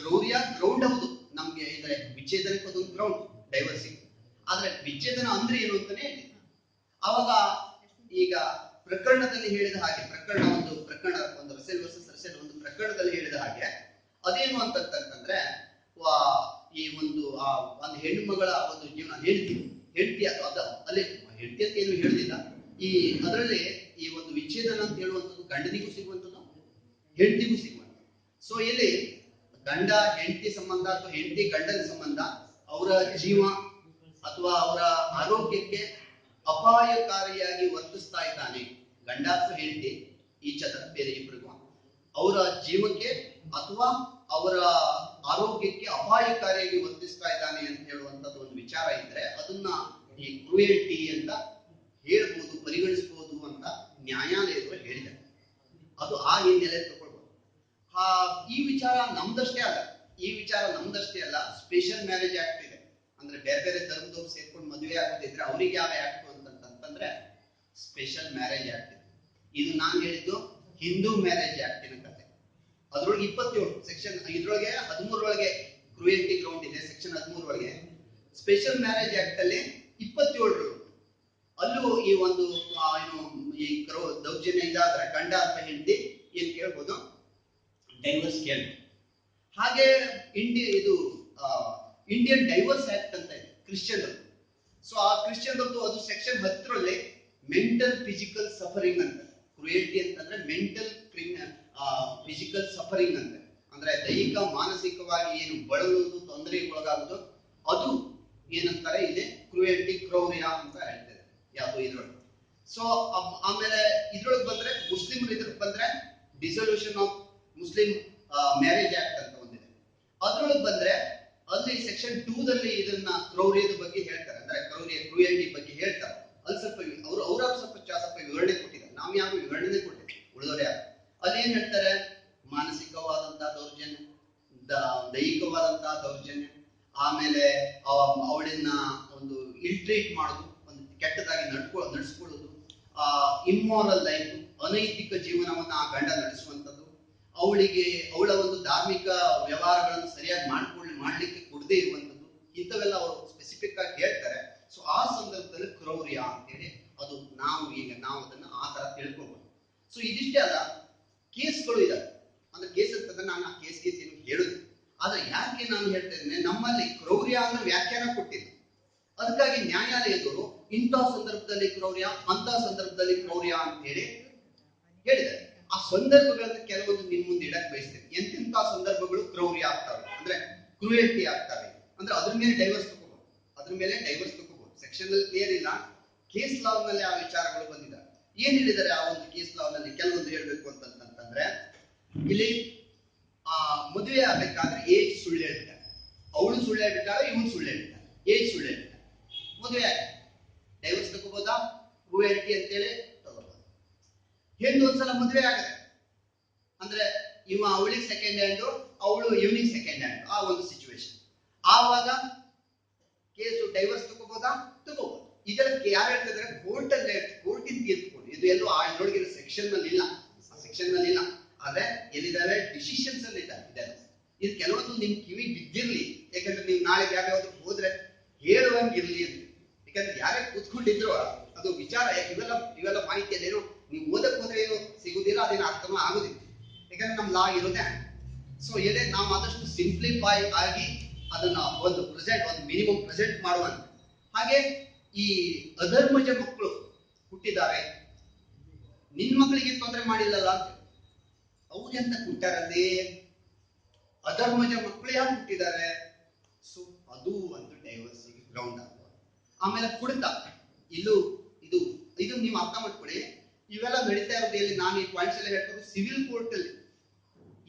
ಕ್ರೌರ್ಯ ಗ್ರೌಂಡ್ ಹೌದು, ನಮ್ಗೆ ಇದ್ರೆ ವಿಚ್ಛೇದನಕ್ಕೆ ಒಂದು ಗ್ರೌಂಡ್ ಡೈವರ್ಸಿಂಗ್. ಆದ್ರೆ ವಿಚ್ಛೇದನ ಅಂದ್ರೆ ಏನು ಅಂತಾನೆ ಹೇಳಿ. ಅವಾಗ ಈಗ ಪ್ರಕರಣದಲ್ಲಿ ಹೇಳಿದ ಹಾಗೆ, ಪ್ರಕರಣ ಒಂದು ರಸೆಲ್ ವರ್ಸಸ್ ರಸೆಲ್ ಒಂದು ಪ್ರಕರಣದಲ್ಲಿ ಹೇಳಿದ ಹಾಗೆ ಅದೇನು ಅಂತಂದ್ರೆ ಈ ಒಂದು ಹೆಣ್ಣು ಮಗಳ ಒಂದು ಜೀವನ ಹೆಂಡತಿ ಅದ ಅಲ್ಲಿ ಹೆಂಡತಿ ಅಂತ ಏನು ಹೇಳುದಿಲ್ಲ. ಈ ಅದರಲ್ಲಿ ಈ ಒಂದು ವಿಚ್ಛೇದನ ಅಂತ ಹೇಳುವಂಥದ್ದು ಗಂಡನಿಗೂ ಸಿಗುವಂಥದ್ದು, ಹೆಂಡತಿಗೂ ಸಿಗುವಂಥದ್ದು. ಸೊ ಇಲ್ಲಿ ಗಂಡ ಹೆಂಡತಿ ಸಂಬಂಧ ಅಥವಾ ಹೆಂಡತಿ ಗಂಡನ ಸಂಬಂಧ ಅವರ ಜೀವ ಅಥವಾ ಅವರ ಆರೋಗ್ಯಕ್ಕೆ ಅಪಾಯಕಾರಿಯಾಗಿ ವರ್ತಿಸ್ತಾ ಇದ್ದಾನೆ. ಗಂಡ ಅಥವಾ ಹೆಂಡತಿ ಈಚದ ಬೇರೆ ಇಬ್ಬರಿಗೂ ಅವರ ಜೀವಕ್ಕೆ ಅಥವಾ ಅವರ ಆರೋಗ್ಯಕ್ಕೆ ಅಪಾಯಕಾರಿಯಾಗಿ ವರ್ತಿಸ್ತಾ ಇದ್ದಾನೆ ಅಂತ ಹೇಳುವಂತದ್ದು ಒಂದು ವಿಚಾರ ಇದ್ರೆ ಅದನ್ನ ಈ ಕ್ರೂಯಲ್ಟಿ ಅಂತ ಹೇಳ್ಬೋದು, ಪರಿಗಣಿಸಬಹುದು ಅಂತ ನ್ಯಾಯಾಲಯದವರು ಹೇಳಿದ್ದಾರೆ. ಅದು ಆ ಹಿನ್ನೆಲೆ ತಗೊಳ್ಬಹುದು. ಈ ವಿಚಾರ ನಮ್ದಷ್ಟೇ ಅಲ್ಲ, ಸ್ಪೆಷಲ್ ಮ್ಯಾರೇಜ್ ಆಕ್ಟ್ ಇದೆ. ಅಂದ್ರೆ ಬೇರೆ ಬೇರೆ ಧರ್ಮದವ್ರು ಸೇರ್ಕೊಂಡು ಮದುವೆ ಆಗೋದಿದ್ರೆ ಅವ್ರಿಗೆ ಯಾವ ಆಕ್ಟ್ ಅಂತಂದ್ರೆ ಸ್ಪೆಷಲ್ ಮ್ಯಾರೇಜ್ ಆಕ್ಟ್ ಇದೆ. ಇದು ನಾನು ಹೇಳಿದ್ದು ಹಿಂದೂ ಮ್ಯಾರೇಜ್ ಆಕ್ಟಿನ ಕತೆ. ಅದ್ರೊಳಗೆ 27 ಸೆಕ್ಷನ್, ಇದ್ರೊಳಗೆ 13 ಒಳಗೆ ಕ್ರೂಯಲ್ಟಿ ಗ್ರೌಂಡ್ ಇದೆ. ಸೆಕ್ಷನ್ 13 ಒಳಗೆ ಸ್ಪೆಷಲ್ ಮ್ಯಾರೇಜ್ ಆಕ್ಟ್ ಅಲ್ಲಿ 27 ಅಲ್ಲೂ ಈ ಒಂದು ಏನು ಈ ದೌರ್ಜನ್ಯ ಇದಾದ್ರೆ ಗಂಡ ಅಥವಾ ಹೆಂಡತಿ ಏನ್ ಕೇಳ್ಬೋದು? ಡೈವರ್ಸ್ ಕೇಳ್ಬೋದು. ಹಾಗೆ ಇಂಡಿಯನ್ ಡೈವರ್ಸ್ ಆಕ್ಟ್ ಅಂತ ಇದೆ ಕ್ರಿಶ್ಚಿಯನ್. ಸೊ ಆ ಕ್ರಿಶ್ಚಿಯನ್ ಅದು ಸೆಕ್ಷನ್ 10ರಲ್ಲಿ ಮೆಂಟಲ್ ಫಿಸಿಕಲ್ ಸಫರಿಂಗ್ ಅಂತ. ಕ್ರೂಯಲ್ಟಿ ಅಂತಂದ್ರೆ ಮೆಂಟಲ್ ಫಿಸಿಕಲ್ ಸಫರಿಂಗ್ ಅಂತ, ಅಂದ್ರೆ ದೈಹಿಕ ಮಾನಸಿಕವಾಗಿ ಏನು ಬಳಲುವುದು, ತೊಂದರೆಗೆ ಒಳಗಾಗುವುದು, ಅದು ಏನಂತಾರೆ ಇಲ್ಲಿ ಕ್ರೂಯಲ್ಟಿ, ಕ್ರೌರ್ಯ ಅಂತ ಹೇಳ್ತಾರೆ ಯಾವುದು ಇದ್ರೊಳಗೆ. ಸೊ ಆಮೇಲೆ ಇದ್ರೊಳಗೆ ಬಂದ್ರೆ ಮುಸ್ಲಿಮರು ಇದ್ರೊಳಗೆ ಬಂದ್ರೆ dissolution of Muslim marriage act ಅಂತ ಒಂದಿದೆ. ಅದ್ರೊಳಗೆ ಬಂದ್ರೆ ಅಲ್ಲಿ ಸೆಕ್ಷನ್ 2ದಲ್ಲಿ ಇದನ್ನ ಕ್ರೌರ್ಯದ ಬಗ್ಗೆ ಹೇಳ್ತಾರೆ. ಅಂದ್ರೆ ಕ್ರೂಯಲ್ಟಿ ಬಗ್ಗೆ ಹೇಳ್ತಾರೆ. ಅಲ್ಲಿ ಸ್ವಲ್ಪ ಅವ್ರ ಸ್ವಲ್ಪ ವಿವರಣೆ ಕೊಟ್ಟಿದ್ದಾರೆ. ನಾವು ಯಾವ ವಿವರಣೆ ಕೊಟ್ಟಿದ್ದೀವಿ, ಉಳಿದವರು ಯಾರು ಅಲ್ಲಿ ಏನ್ ಹೇಳ್ತಾರೆ? ಮಾನಸಿಕವಾದಂತಹ ದೌರ್ಜನ್ಯ, ದೈಹಿಕವಾದಂತಹ ದೌರ್ಜನ್ಯ, ಆಮೇಲೆ ಅವಳನ್ನ ಒಂದು ಇಲ್ಟ್ರೀಟ್ ಮಾಡೋದು, ಒಂದು ಕೆಟ್ಟದಾಗಿ ನಡೆಸ್ಕೊಳ್ಳೋದು, ಇಮ್ಮಾರಲ್ ಲೈಫ್, ಅನೈತಿಕ ಜೀವನವನ್ನ ಆ ಗಂಡ ನಡೆಸುವಂಥದ್ದು, ಅವಳ ಒಂದು ಧಾರ್ಮಿಕ ವ್ಯವಹಾರಗಳನ್ನು ಸರಿಯಾಗಿ ಮಾಡ್ಲಿಕ್ಕೆ ಕೊಡದೇ ಇರುವಂಥದ್ದು, ಇಂಥವೆಲ್ಲ ಅವರು ಸ್ಪೆಸಿಫಿಕ್ ಆಗಿ ಹೇಳ್ತಾರೆ. ಸೊ ಆ ಸಂದರ್ಭದಲ್ಲಿ ಕ್ರೌರ್ಯ ಅಂತೇಳಿ ಅದು ನಾವು ಅದನ್ನ ಆ ತರ ತಿಳ್ಕೊಬಹುದು. ಸೊ ಇದಿಷ್ಟೇ ಅಲ್ಲ, ಕೇಸ್ಗಳು ಇದಾವೆ. ಅಂದ್ರೆ ಕೇಸ್ ಅಂತಂದ್ರೆ ನಾನು ಆ ಕೇಸ್ ಏನು ಹೇಳುದು. ಆದ್ರೆ ಯಾಕೆ ನಾನು ಹೇಳ್ತಾ ಇದ್ದೇನೆ, ನಮ್ಮಲ್ಲಿ ಕ್ರೌರ್ಯ ಅಂದ್ರೆ ವ್ಯಾಖ್ಯಾನ ಕೊಟ್ಟಿಲ್ಲ. ಅದಕ್ಕಾಗಿ ನ್ಯಾಯಾಲಯದವರು ಇಂಥ ಸಂದರ್ಭದಲ್ಲಿ ಕ್ರೌರ್ಯ, ಅಂತ ಸಂದರ್ಭದಲ್ಲಿ ಕ್ರೌರ್ಯ ಅಂತ ಹೇಳಿ ಹೇಳಿದ್ದಾರೆ. ಆ ಸಂದರ್ಭಗಳನ್ನ ಕೆಲವೊಂದು ನಿಮ್ ಮುಂದೆ ಇಡಕ್ ಬಯಸ್ತೇನೆ. ಎಂತೆಂಥ ಸಂದರ್ಭಗಳು ಕ್ರೌರ್ಯ ಆಗ್ತವೆ ಅಂದ್ರೆ ಕ್ರೂಯಲ್ಟಿ ಆಗ್ತವೆ ಅಂದ್ರೆ ಅದ್ರ ಮೇಲೆ ಡೈವರ್ಸ್ ತಗೋಬಹುದು. ಸೆಕ್ಷನ್ ಅಲ್ಲಿ ಕ್ಲಿಯರ್ ಇಲ್ಲ, ಕೇಸ್ ಲಾ ನಲ್ಲಿ ಆ ವಿಚಾರಗಳು ಬಂದಿದ್ದಾರೆ. ಏನ್ ಹೇಳಿದ್ದಾರೆ ಆ ಒಂದು ಕೇಸ್ ಲಾ ನಲ್ಲಿ? ಕೆಲವೊಂದು ಹೇಳ್ಬೇಕು ಅಂತಂದ್ರೆ ಇಲ್ಲಿ ಮದುವೆ ಆಗ್ಬೇಕಾದ್ರೆ ಏಜ್ ಸುಳ್ಳು ಹೇಳ್ತಾರೆ. ಅವಳು ಸುಳ್ಳು ಹೇಳ್ಬಿಟ್ಟಾಳೆ, ಇವನು ಸುಳ್ಳು ಹೇಳ್ತಾರೆ, ಏಜ್ ಸುಳ್ಳು ಹೇಳ್ತಾರೆ. ಮದುವೆ ಆಗಿ ಡೈವರ್ಸ್ ತಗೋಬಹುದಾ? ಕ್ರೂಯಲ್ಟಿ ಅಂತೇಳಿ ತಗೋಬಹುದು. ಹೆಣ್ಣು ಒಂದ್ಸಲ ಮದುವೆ ಆಗದೆ ಅಂದ್ರೆ ಅವಳಿಗೆ ಸೆಕೆಂಡ್ ಹ್ಯಾಂಡ್, ಅವಳು ಇವನಿಗೆ ಸೆಕೆಂಡ್ ಹ್ಯಾಂಡ್, ಆ ಒಂದು ಸಿಚುವೇಶನ್. ಆವಾಗ ಕೇಸು ಡೈವರ್ಸ್ ತಗೋಬಹುದಾ? ತಗೋಬಹುದು. ಇದಕ್ಕೆ ಯಾರು ಹೇಳ್ತಿದ್ರೆ ಕೋರ್ಟಿನ ತೀರ್ಪುಗಳು. ಇದು ಎಲ್ಲೂ ಇದ್ರೊಳಗೆ ಸೆಕ್ಷನ್ ನಲ್ಲಿ ಇಲ್ಲ. ಆದ್ರೆ ಎಲ್ಲಿದ್ದಾವೆ? ಡಿಸಿಷನ್ಸ್ ಅಲ್ಲಿ ಇದ್ದಾವೆ. ಇದು ಕೆಲವೊಂದು ನಿಮ್ ಕಿವಿ ಬಿದ್ದಿರ್ಲಿ, ಯಾಕಂದ್ರೆ ನೀವು ನಾಳೆ ಯಾವ್ಯಾವ್ದು ಹೋದ್ರೆ ಹೇಳುವಂಗಿರ್ಲಿ ಅಂತ. ಯಾಕಂದ್ರೆ ಯಾರೇ ಕೂತ್ಕೊಂಡಿದ್ರು ಅದು ವಿಚಾರ ಇವೆಲ್ಲ ಮಾಹಿತಿಯಲ್ಲೇನು ನೀವು ಓದಕ್ ಹೋದ್ರೆ ಏನು ಸಿಗುದಿಲ್ಲ, ಅದೇನು ಅರ್ಥನೂ ಆಗುದಿಲ್ಲ. ಯಾಕಂದ್ರೆ ನಮ್ ಲಾ ಇರೋದೇ. ಸೊ ನಾವು ಆದಷ್ಟು ಸಿಂಪ್ಲಿಫೈ ಆಗಿ ಅದನ್ನ ಒಂದು ಮಿನಿಮಮ್ ಪ್ರೆಸೆಂಟ್ ಮಾಡುವಂತ. ಹಾಗೆ ಈ ಅಧರ್ಮಜ ಮಕ್ಕಳು ಹುಟ್ಟಿದ್ದಾರೆ, ನಿನ್ ಮಕ್ಕಳಿಗೆ ತೊಂದರೆ ಮಾಡಿಲ್ಲಲ್ಲ ಅಂತ. ಅವ್ರೆಂತ ಹುಟ್ಟಾರಲ್ಲಿ ಅಧರ್ಮಜ ಮಕ್ಕಳು ಯಾರು ಹುಟ್ಟಿದ್ದಾರೆ? ಸೊ ಅದು ಒಂದು ಡೈವರ್ಸ್ ಗ್ರೌಂಡ್ ಆಗ್ತದೆ. ಆಮೇಲೆ ಕುಡಿತ, ಇದು ಇದು ಇದು ನೀವು ಅರ್ಥ ಮಾಡ್ಕೊಳ್ಳಿ. ಇವೆಲ್ಲ ನಡೀತಾ ಇರೋದು ಎಲ್ಲಿ? ನಾನು ಈ ಪಾಯಿಂಟ್ಸ್ ಎಲ್ಲ ಹೇಳ್ತಾರೆ ಸಿವಿಲ್ ಕೋರ್ಟ್ ಅಲ್ಲಿ.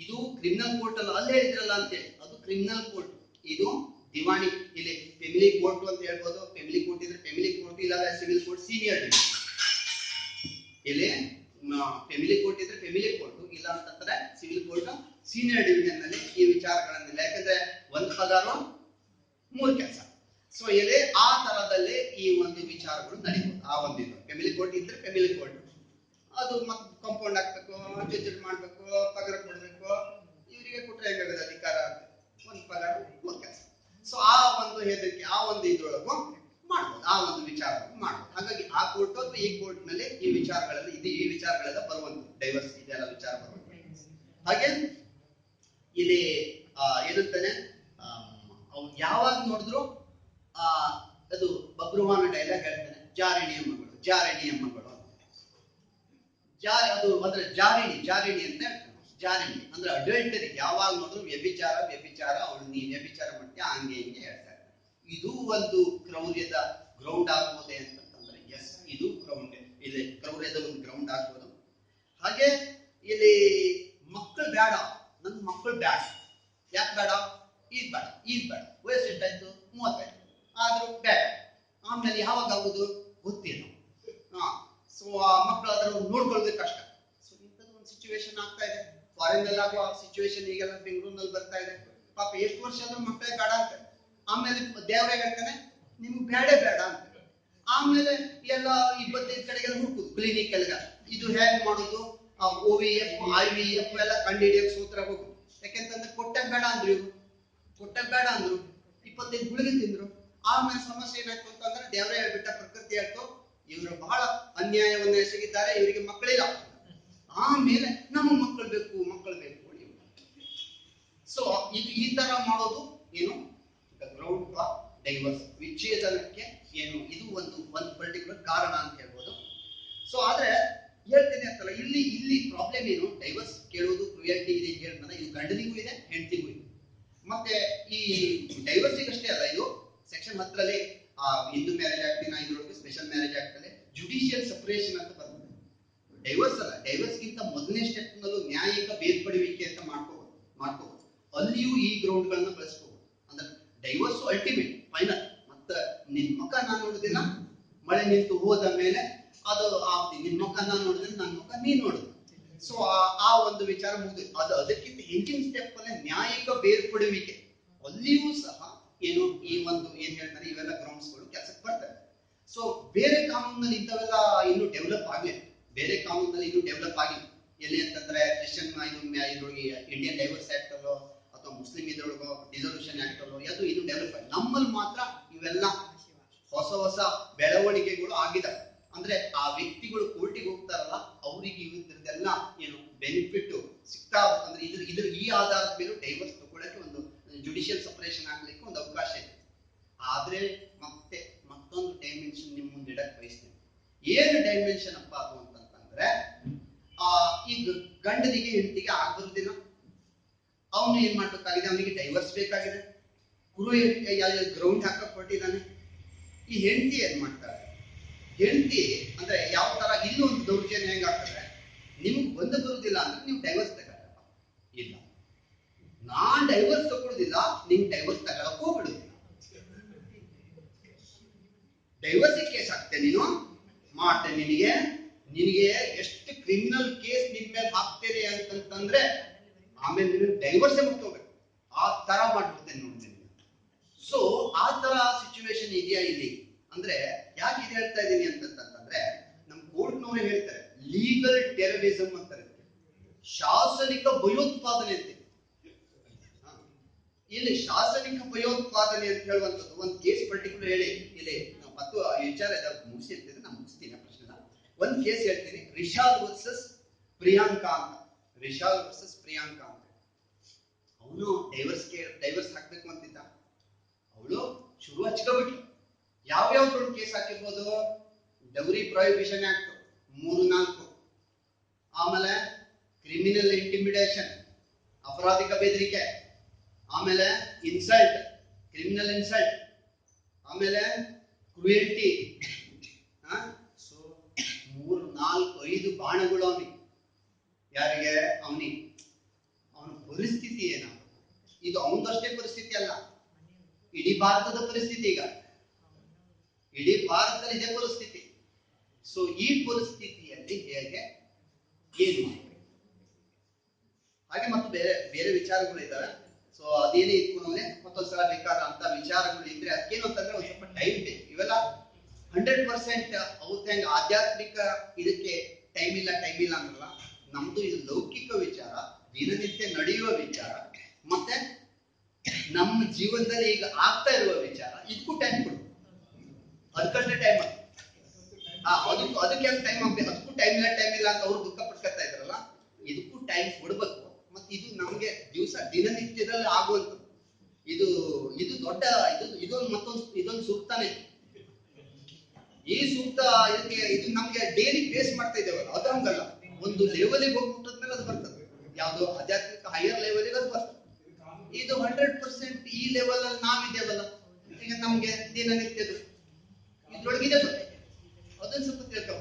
ಇದು ಕ್ರಿಮಿನಲ್ ಕೋರ್ಟ್ ಅಲ್ಲ, ಅಲ್ಲಿ ಹೇಳಿದ್ರಲ್ಲ ಅಂತೇಳಿ, ಅದು ಕ್ರಿಮಿನಲ್ ಕೋರ್ಟ್. ಇದು ದಿವಾಣಿ, ಇಲ್ಲಿ ಫೆಮಿಲಿ ಕೋರ್ಟ್ ಅಂತ ಹೇಳ್ಬೋದು. ಫೆಮಿಲಿ ಕೋರ್ಟ್ ಇದ್ರೆ ಫೆಮಿಲಿ ಕೋರ್ಟ್, ಇಲ್ಲ ಸಿವಿಲ್ ಕೋರ್ಟ್ ಸೀನಿಯರ್ ಡಿವಿಷನ್. ಇಲ್ಲಿ ಫೆಮಿಲಿ ಕೋರ್ಟ್ ಇದ್ರೆ ಫೆಮಿಲಿ ಕೋರ್ಟ್, ಇಲ್ಲ ಅಂತಂದ್ರೆ ಸಿವಿಲ್ ಕೋರ್ಟ್ ಸೀನಿಯರ್ ಡಿವಿಷನ್ ನಲ್ಲಿ ಈ ವಿಚಾರಗಳನ್ನೆಲ್ಲ, ಯಾಕಂದ್ರೆ ಒಂದು ಪಗಾರ 3 ಕೆಲಸ. ಸೊ ಇಲ್ಲಿ ಆ ತರದಲ್ಲಿ ಈ ಒಂದು ವಿಚಾರಗಳು ನಡೀಬಹುದು. ಆ ಒಂದು ಫೆಮಿಲಿ ಕೋರ್ಟ್ ಇದ್ರೆ ಫೆಮಿಲಿ ಕೋರ್ಟ್, ಅದು ಮತ್ತೆ ಕಾಂಪೌಂಡ್ ಹಾಕ್ಬೇಕು, ಜಡ್ಜ್ ಮಾಡ್ಬೇಕು, ಪಗಾರ ಕೊಡ್ಬೇಕು. ಇವರಿಗೆ ಕೊಟ್ರೆ ಹೇಗಾಗದ ಅಧಿಕಾರ? ಒಂದು ಪಗಾರ 3 ಕೆಲಸ. ಸೊ ಆ ಒಂದು ಹೆದರಿಕೆ, ಆ ಒಂದು ಇದ್ರೊಳಗೂ ಮಾಡ್ಬೋದು, ಆ ಒಂದು ವಿಚಾರ ಮಾಡ್ಬೋದು. ಹಾಗಾಗಿ ಆ ಕೋರ್ಟ್ ಅಥವಾ ಈ ಕೋರ್ಟ್ ನಲ್ಲಿ ಈ ವಿಚಾರಗಳಲ್ಲಿ ಈ ವಿಚಾರಗಳೆಲ್ಲ ಬರುವಂತ ಡೈವರ್ಸ್ ಇದೆಲ್ಲ ವಿಚಾರ ಬರುವಂತ. ಹಾಗೆ ಇಲ್ಲಿ ಏನಂತಾನೆ, ಅವ್ನು ಯಾವಾಗ ನೋಡಿದ್ರು ಅದು ಬಬ್ರುವಾನ ಡೈಲಾಗ್ ಹೇಳ್ತಾನೆ, ಜಾರಿಣಿಯ ಮಗಳು, ಜಾರಿಣಿಯ ಮಗಳು. ಅದು ಅಂದ್ರೆ ಜಾರಿಣಿ ಅಂತ ಹೇಳ್ತಾನೆ. ಜಾರಿಣಿ ಅಂದ್ರೆ ಅಡಲ್ಟರಿ. ಯಾವಾಗ ನೋಡಿದ್ರು ವ್ಯಭಿಚಾರ, ಅವಳು ನೀ ವ್ಯಭಿಚಾರ ಮಾಡ್ತೀಯ, ಹಂಗೆ ಹಿಂಗೆ ಹೇಳ್ತಾರೆ. ಇದು ಒಂದು ಕ್ರೌರ್ಯದ ಗ್ರೌಂಡ್ ಆಗ್ಬೋದೆ ಅಂತಂದ್ರೆ ಎಸ್, ಇದು ಗ್ರೌಂಡ್, ಇಲ್ಲಿ ಕ್ರೌರ್ಯದ ಒಂದು ಗ್ರೌಂಡ್ ಆಗ್ಬೋದು. ಹಾಗೆ ಇಲ್ಲಿ ಮಕ್ಕಳು ಬೇಡ, ನನ್ ಮಕ್ಕಳು ಬೇಡ. ಯಾಕೆ ಬೇಡ? ಈಗ ಬೇಡ. ವಯಸ್ಸು ಎಷ್ಟಾಯ್ತು? 35. ಆದ್ರೂ ಬೇಡ. ಆಮೇಲೆ ಯಾವಾಗ ಆಗುದು ಗೊತ್ತಿಲ್ಲ. ಸೊ ಆ ಮಕ್ಕಳು ಅದ್ರ ನೋಡ್ಕೊಳ್ಳೋದು ಕಷ್ಟ. ಸೊ ಇಂಥದ್ದು ಒಂದು ಸಿಚುವೇಶನ್ ಆಗ್ತಾ ಇದೆ. ಫಾರಿನ್ ನಲ್ಲಿ ಆಗುವ ಸಿಚುವೇಶನ್ ಈಗೆಲ್ಲ ಬೆಂಗಳೂರಿನಲ್ಲಿ ಬರ್ತಾ ಇದೆ. ಪಾಪ ಎಷ್ಟು ವರ್ಷ ಆದ್ರೂ ಮಕ್ಕಳೇ ಬೇಡ ಅಂತ. ಆಮೇಲೆ ದೇವರೇ ಹೇಳ್ತಾನೆ ನಿಮ್ಗೆ ಬೇಡ ಅಂತ. ಆಮೇಲೆ ಎಲ್ಲ 25 ಕಡೆಗೆಲ್ಲ ಹುಡುಕುದು, ಕ್ಲಿನಿಕ್ ಎಲ್ಲ ಇದು ಹೇಗೆ ಮಾಡುದು, OVF IVF ಎಲ್ಲ ಕಂಡುಹಿಡಿಯಕ್ಕೆ ಸೂತ್ರ ಹೋಗುದು. ಯಾಕೆಂತಂದ್ರೆ ಕೊಟ್ಟಾಗ ಬೇಡ ಅಂದ್ರು 25 ಗುಳಿಗೆ ತಿಂದ್ರು. ಆಮೇಲೆ ಸಮಸ್ಯೆ ಏನಾಯ್ತು ಅಂತಂದ್ರೆ ದೇವರೇ ಹೇಳ್ಬಿಟ್ಟ, ಪ್ರಕೃತಿ ಹೇಳ್ತು ಇವರು ಬಹಳ ಅನ್ಯಾಯವನ್ನ ಎಸಗಿದ್ದಾರೆ, ಇವರಿಗೆ ಮಕ್ಕಳಿಲ್ಲ. ಆಮೇಲೆ ನಮ್ಮ ಮಕ್ಕಳು ಬೇಕು. ಸೊ ಈ ತರ ಮಾಡೋದು ಏನು ಗ್ರೌಂಡ್ ಆಫ್ ಡೈವರ್ಸ್, ವಿಚ್ಛೇದನಕ್ಕೆ ಏನು ಇದು ಒಂದು ಪರ್ಟಿಕ್ಯುಲರ್ ಕಾರಣ ಅಂತ ಹೇಳ್ಬೋದು. ಸೊ ಆದ್ರೆ ಹೇಳ್ತೇನೆ ಅಂತಲ್ಲ, ಇಲ್ಲಿ ಪ್ರಾಬ್ಲಮ್ ಏನು, ಡೈವರ್ಸ್ ಕೇಳೋದು ಕ್ರುಯಾಲಿಟಿ ಇದೆ ಹೇಳ್ತಾನೆ. ಇದು ಗಂಡನಿಗೂ ಇದೆ, ಹೆಂಡತಿಗೂ ಇದೆ. ಮತ್ತೆ ಈ ಡೈವರ್ಸಿಗೆ ಅಷ್ಟೇ ಅಲ್ಲ, ಇದು ಸೆಕ್ಷನ್ 10ರಲ್ಲಿ ಹಿಂದೂ ಮ್ಯಾರೇಜ್ ಆಕ್ಟಿನ ಇದ್ರೊಳಗೆ ಸ್ಪೆಷಲ್ ಮ್ಯಾರೇಜ್ ಆಕ್ಟ್ ಅಲ್ಲಿ ಜುಡಿಷಿಯಲ್ ಸಪರೇಷನ್ ಅಂತ ಬರ್ತದೆ. ಡೈವರ್ಸ್ ಅಲ್ಲ, ಡೈವರ್ಸ್ಗಿಂತ ಮೊದಲನೇ ಸ್ಟೆಪ್ ನಲ್ಲೂ ನ್ಯಾಯಿಕ ಬೇರ್ಪಡುವಿಕೆ ಅಂತ ಮಾಡ್ಕೋಬಹುದು. ಅಲ್ಲಿಯೂ ಈ ಗ್ರೌಂಡ್ ಗಳನ್ನ ಬಳಸ್ಕೋಬಹುದು. ಅಂದ್ರೆ ಡೈವರ್ಸ್ ಅಲ್ಟಿಮೇಟ್ ಫೈನಲ್. ಮತ್ತೆ ನಿನ್ ಮುಖ ನಾನು ನೋಡುದಿಲ್ಲ, ಮಳೆ ನಿಂತು ಹೋದ ಮೇಲೆ ಅದು ನಿನ್ ಮುಖ ನಾನು ನೋಡಿದ್ರೆ ನನ್ನ ಮುಖ ನೀನ್ ನೋಡುದು. ಸೊ ಆ ಒಂದು ವಿಚಾರ ಮುಗಿದು. ಅದಕ್ಕಿಂತ ಹೆಚ್ಚಿನ ಸ್ಟೆಪ್ ಅಲ್ಲಿ ನ್ಯಾಯಿಕ ಬೇರ್ಪಡುವಿಕೆ, ಅಲ್ಲಿಯೂ ಸಹ ಏನು ಈ ಒಂದು ಏನ್ ಹೇಳ್ತಾರೆ, ಇವೆಲ್ಲ ಗ್ರೌಂಡ್ಸ್ ಗಳು ಕೆಲಸಕ್ಕೆ ಬರ್ತವೆ. ಸೊ ಬೇರೆ ಕಾನೂನಲ್ಲಿ ಇಂಥವೆಲ್ಲ ಇನ್ನೂ ಡೆವಲಪ್ ಆಗಲಿಲ್ಲ. ಎಲ್ಲಿ ಅಂತಂದ್ರೆ ಕ್ರಿಶ್ಚಿಯನ್ ಇದ್ರೊಳಗೆ ಇಂಡಿಯನ್ ಡೈವರ್ಸ್ ಆಕ್ಟ್ ಅಲ್ಲೋ ಅಥವಾ ಮುಸ್ಲಿಂ ಇದ್ರೊಳಗೋ ಡಿಸಲ್ಯೂಷನ್ ಆಕ್ಟ್ ಅಲ್ಲೋ ಅದು ಇನ್ನೂ ಡೆವಲಪ್ ಆಗಿದೆ. ನಮ್ಮಲ್ಲಿ ಮಾತ್ರ ಇವೆಲ್ಲ ಹೊಸ ಬೆಳವಣಿಗೆಗಳು ಆಗಿದಾವೆ. ಅಂದ್ರೆ ಆ ವ್ಯಕ್ತಿಗಳು ಕೋರ್ಟಿಗೆ ಹೋಗ್ತಾರಲ್ಲ, ಅವರಿಗೆ ಇದ್ರದ್ದೆಲ್ಲ ಏನು ಬೆನಿಫಿಟ್ ಸಿಗ್ತಾ, ಅಂದ್ರೆ ಈ ಆಧಾರದ ಮೇಲೆ ಡೈವರ್ಸ್ ತಗೊಳ್ಳಕ್ಕೆ ಒಂದು ಜುಡಿಷಿಯಲ್ ಸಪರೇಷನ್ ಆಗ್ಲಿಕ್ಕೆ ಒಂದು ಅವಕಾಶ ಇದೆ. ಆದ್ರೆ ಮತ್ತೊಂದು ಡೈಮೆನ್ಷನ್ ನಿಮ್ ಮುಂದೆ ಇಡಕ್ ಬಯಸ್ತೇನೆ. ಏನು ಡೈಮೆನ್ಷನ್ ಅಪ್ಪ ಅದು ಅಂತಂದ್ರೆ, ಈಗ ಗಂಡನಿಗೆ ಹೆಂಡತಿಗೆ ಆಗ್ಬರುದಿಲ್ಲ, ಅವನು ಏನ್ ಮಾಡ್ಬೇಕಾಗಿದೆ, ಅವನಿಗೆ ಡೈವರ್ಸ್ ಬೇಕಾಗಿದೆ, ಗ್ರೌಂಡ್ ಹಾಕಕ್ ಹೊರಟಿದ್ದಾನೆ. ಈ ಹೆಂಡತಿ ಏನ್ ಮಾಡ್ತಾರೆ, ಹೆಂಡತಿ ಅಂದ್ರೆ ಯಾವ ತರ ಇಲ್ಲೂ ಒಂದು ದೌರ್ಜನ್ಯ ಹೆಂಗಾಗ್ತದೆ, ನಿಮ್ಗೆ ಬರುದಿಲ್ಲ ಅಂದ್ರೆ ನೀವು ಡೈವರ್ಸ್ ತಗೊಳ್ಳಲ್ಲ. ಇಲ್ಲ, ನಾನ್ ಡೈವರ್ಸ್ ತಗೊಳ್ಳೋದಿಲ್ಲ, ನಿಮ್ಗೆ ಡೈವರ್ಸ್ ತಗೊಳಕ್ ಹೋಗ್ಬಿಡುದಿಲ್ಲ. ಡೈವರ್ಸ್ ಕೇಸ್ ಹಾಕ್ತೇನೆ ನೀನು ಮಾಡ್ತೇನೆ, ನಿನಗೆ ಎಷ್ಟು ಕ್ರಿಮಿನಲ್ ಕೇಸ್ ನಿನ್ ಮೇಲೆ ಹಾಕ್ತೇನೆ ಅಂತಂದ್ರೆ ಆಮೇಲೆ ನೀನು ಡೈವರ್ಸೇ ಮುಗ್ದೋಗ್ಬೇಕು. ಆ ತರ ಮಾಡ್ಬಿಡ್ತೇನೆ ನೋಡಿ ನಿನಗೆ. ಸೊ ಆ ತರ ಸಿಚುವೇಶನ್ ಇದೆಯಾ ಇಲ್ಲಿ ಅಂದ್ರೆ ಯಾಕೆ ಇದು ಹೇಳ್ತಾ ಇದ್ದೀನಿ ಅಂತಂದ್ರೆ, ನಮ್ ಕೋರ್ಟ್ನವರು ಹೇಳ್ತಾರೆ ಲೀಗಲ್ ಟೆರರಿಸಂ ಅಂತಾರೆ, ಶಾಸನಿಕ ಭಯೋತ್ಪಾದನೆ ಅಂತ. ಇಲ್ಲಿ ಶಾಸನಿಕ ಭಯೋತ್ಪಾದನೆ ಅಂತ ಹೇಳುವಂಥದ್ದು ಒಂದು ಕೇಸ್ ಪರ್ಟಿಕ್ಯುಲರ್ ಹೇಳಿ ಇಲ್ಲಿ ಮತ್ತು ವಿಚಾರ ಮುಗಿಸಿರ್ತೀನಿ, ನಾನು ಮುಗಿಸ್ತೀನಿ ಪ್ರಶ್ನೆ. ಒಂದು ಕೇಸ್ ಹೇಳ್ತೀನಿ, ರಿಶಾಲ್ ವರ್ಸಸ್ ಪ್ರಿಯಾಂಕಾ ಅಂತ. ಅವನು ಡೈವರ್ಸ್ ಹಾಕ್ಬೇಕು ಅಂತಿದ್ದ, ಅವಳು ಶುರು ಹಚ್ಕೊಬಿಟ್ಲು. ಯಾವ್ಯಾವ್ದ್ರೊಳಗೆ ಕೇಸ್ ಹಾಕಿರ್ಬೋದು? ಡೌರಿ ಪ್ರೊಹಿಬಿಷನ್ ಆಕ್ಟ್ 3-4, ಆಮೇಲೆ ಕ್ರಿಮಿನಲ್ ಇಂಟಿಮಿಡೇಷನ್ ಅಪರಾಧಿಕ ಬೆದರಿಕೆ, ಆಮೇಲೆ ಇನ್ಸಲ್ಟ್ ಕ್ರಿಮಿನಲ್ ಇನ್ಸಲ್ಟ್, ಆಮೇಲೆ ಕ್ರುಯಲ್ಟಿ. ಸೊ 3-4-5 ಬಾಣಗಳು ಅವನಿಗೆ. ಯಾರಿಗೆ? ಅವನಿಗೆ. ಅವನ ಪರಿಸ್ಥಿತಿ ಏನು? ಇದು ಅವನದಷ್ಟೇ ಪರಿಸ್ಥಿತಿ ಅಲ್ಲ, ಇಡೀ ಭಾರತದ ಪರಿಸ್ಥಿತಿ. ಈಗ ಇಡೀ ಭಾರತದಲ್ಲಿ ಇದೇ ಪರಿಸ್ಥಿತಿ. ಸೊ ಈ ಪರಿಸ್ಥಿತಿಯಲ್ಲಿ ಹೇಗೆ ಏನು ಹಾಗೆ ಮತ್ತು ಬೇರೆ ಬೇರೆ ವಿಚಾರಗಳು ಇದ್ದಾವೆ. ಸೊ ಅದೇನೇ ಇಟ್ಕೊಂಡು ಮತ್ತೊಂದ್ಸಲ ಬೇಕಾದ ಅಂತ ವಿಚಾರಗಳು ಇದ್ರೆ ಅದಕ್ಕೇನು ಅಂತಂದ್ರೆ ಒಂದು ಸ್ವಲ್ಪ ಟೈಮ್ ಬೇಕು. ಇವೆಲ್ಲ 100% ಹೆಂಗ ಆಧ್ಯಾತ್ಮಿಕ ಇದಕ್ಕೆ ಟೈಮ್ ಇಲ್ಲ ಅಂದ್ರಲ್ಲ, ನಮ್ದು ಇದು ಲೌಕಿಕ ವಿಚಾರ, ದಿನನಿತ್ಯ ನಡೆಯುವ ವಿಚಾರ, ಮತ್ತೆ ನಮ್ಮ ಜೀವನದಲ್ಲಿ ಈಗ ಆಗ್ತಾ ಇರುವ ವಿಚಾರ. ಇದಕ್ಕೂ ಟೈಮ್ ಕೊಡು, ಅದಕ್ಕಷ್ಟೇ ಟೈಮ್. ಅದಕ್ಕೆ ಟೈಮ್ ಆಗ್ಬೇಕು. ಅದಕ್ಕೂ ಟೈಮ್ ಇಲ್ಲ ಅಂತ ಅವ್ರು ದುಃಖ ಪಡ್ಕೊತಾ ಇದ್ರಲ್ಲ, ಇದಕ್ಕೂ ಟೈಮ್ ಕೊಡ್ಬೇಕು. ಮತ್ತೆ ಇದು ನಮ್ಗೆ ದಿನನಿತ್ಯದಲ್ಲಿ ಆಗುವಂತ ಇದು ದೊಡ್ಡ ಇದೊಂದು ಸೂಕ್ತಾನೆ. ಈ ಸೂಕ್ತ ಇದು ನಮ್ಗೆ ಡೈಲಿ ಫೇಸ್ ಮಾಡ್ತಾ ಇದ್ದೇವಲ್ಲ, ಅದು ಹಂಗಲ್ಲ. ಒಂದು ಲೆವೆಲಿಗೆ ಹೋಗ್ಬಿಟ್ಟದ್ಮೇಲೆ ಅದು ಬರ್ತದೆ. ಯಾವ್ದು ಆಧ್ಯಾತ್ಮಿಕ ಹೈಯರ್ ಲೆವೆಲಿಗೆ ಅದು ಬರ್ತದೆ. ಇದು 100% ಈ ಲೆವೆಲ್ ಅಲ್ಲಿ ನಾವಿದ್ದೇವಲ್ಲ, ಈಗ ನಮ್ಗೆ ದಿನನಿತ್ಯದು ಇದ್ರೊಳಗಿದೆ ಬರ್ತದೆ. ಅದೊಂದು ಸ್ವಲ್ಪ ತಿಳ್ಕೊ.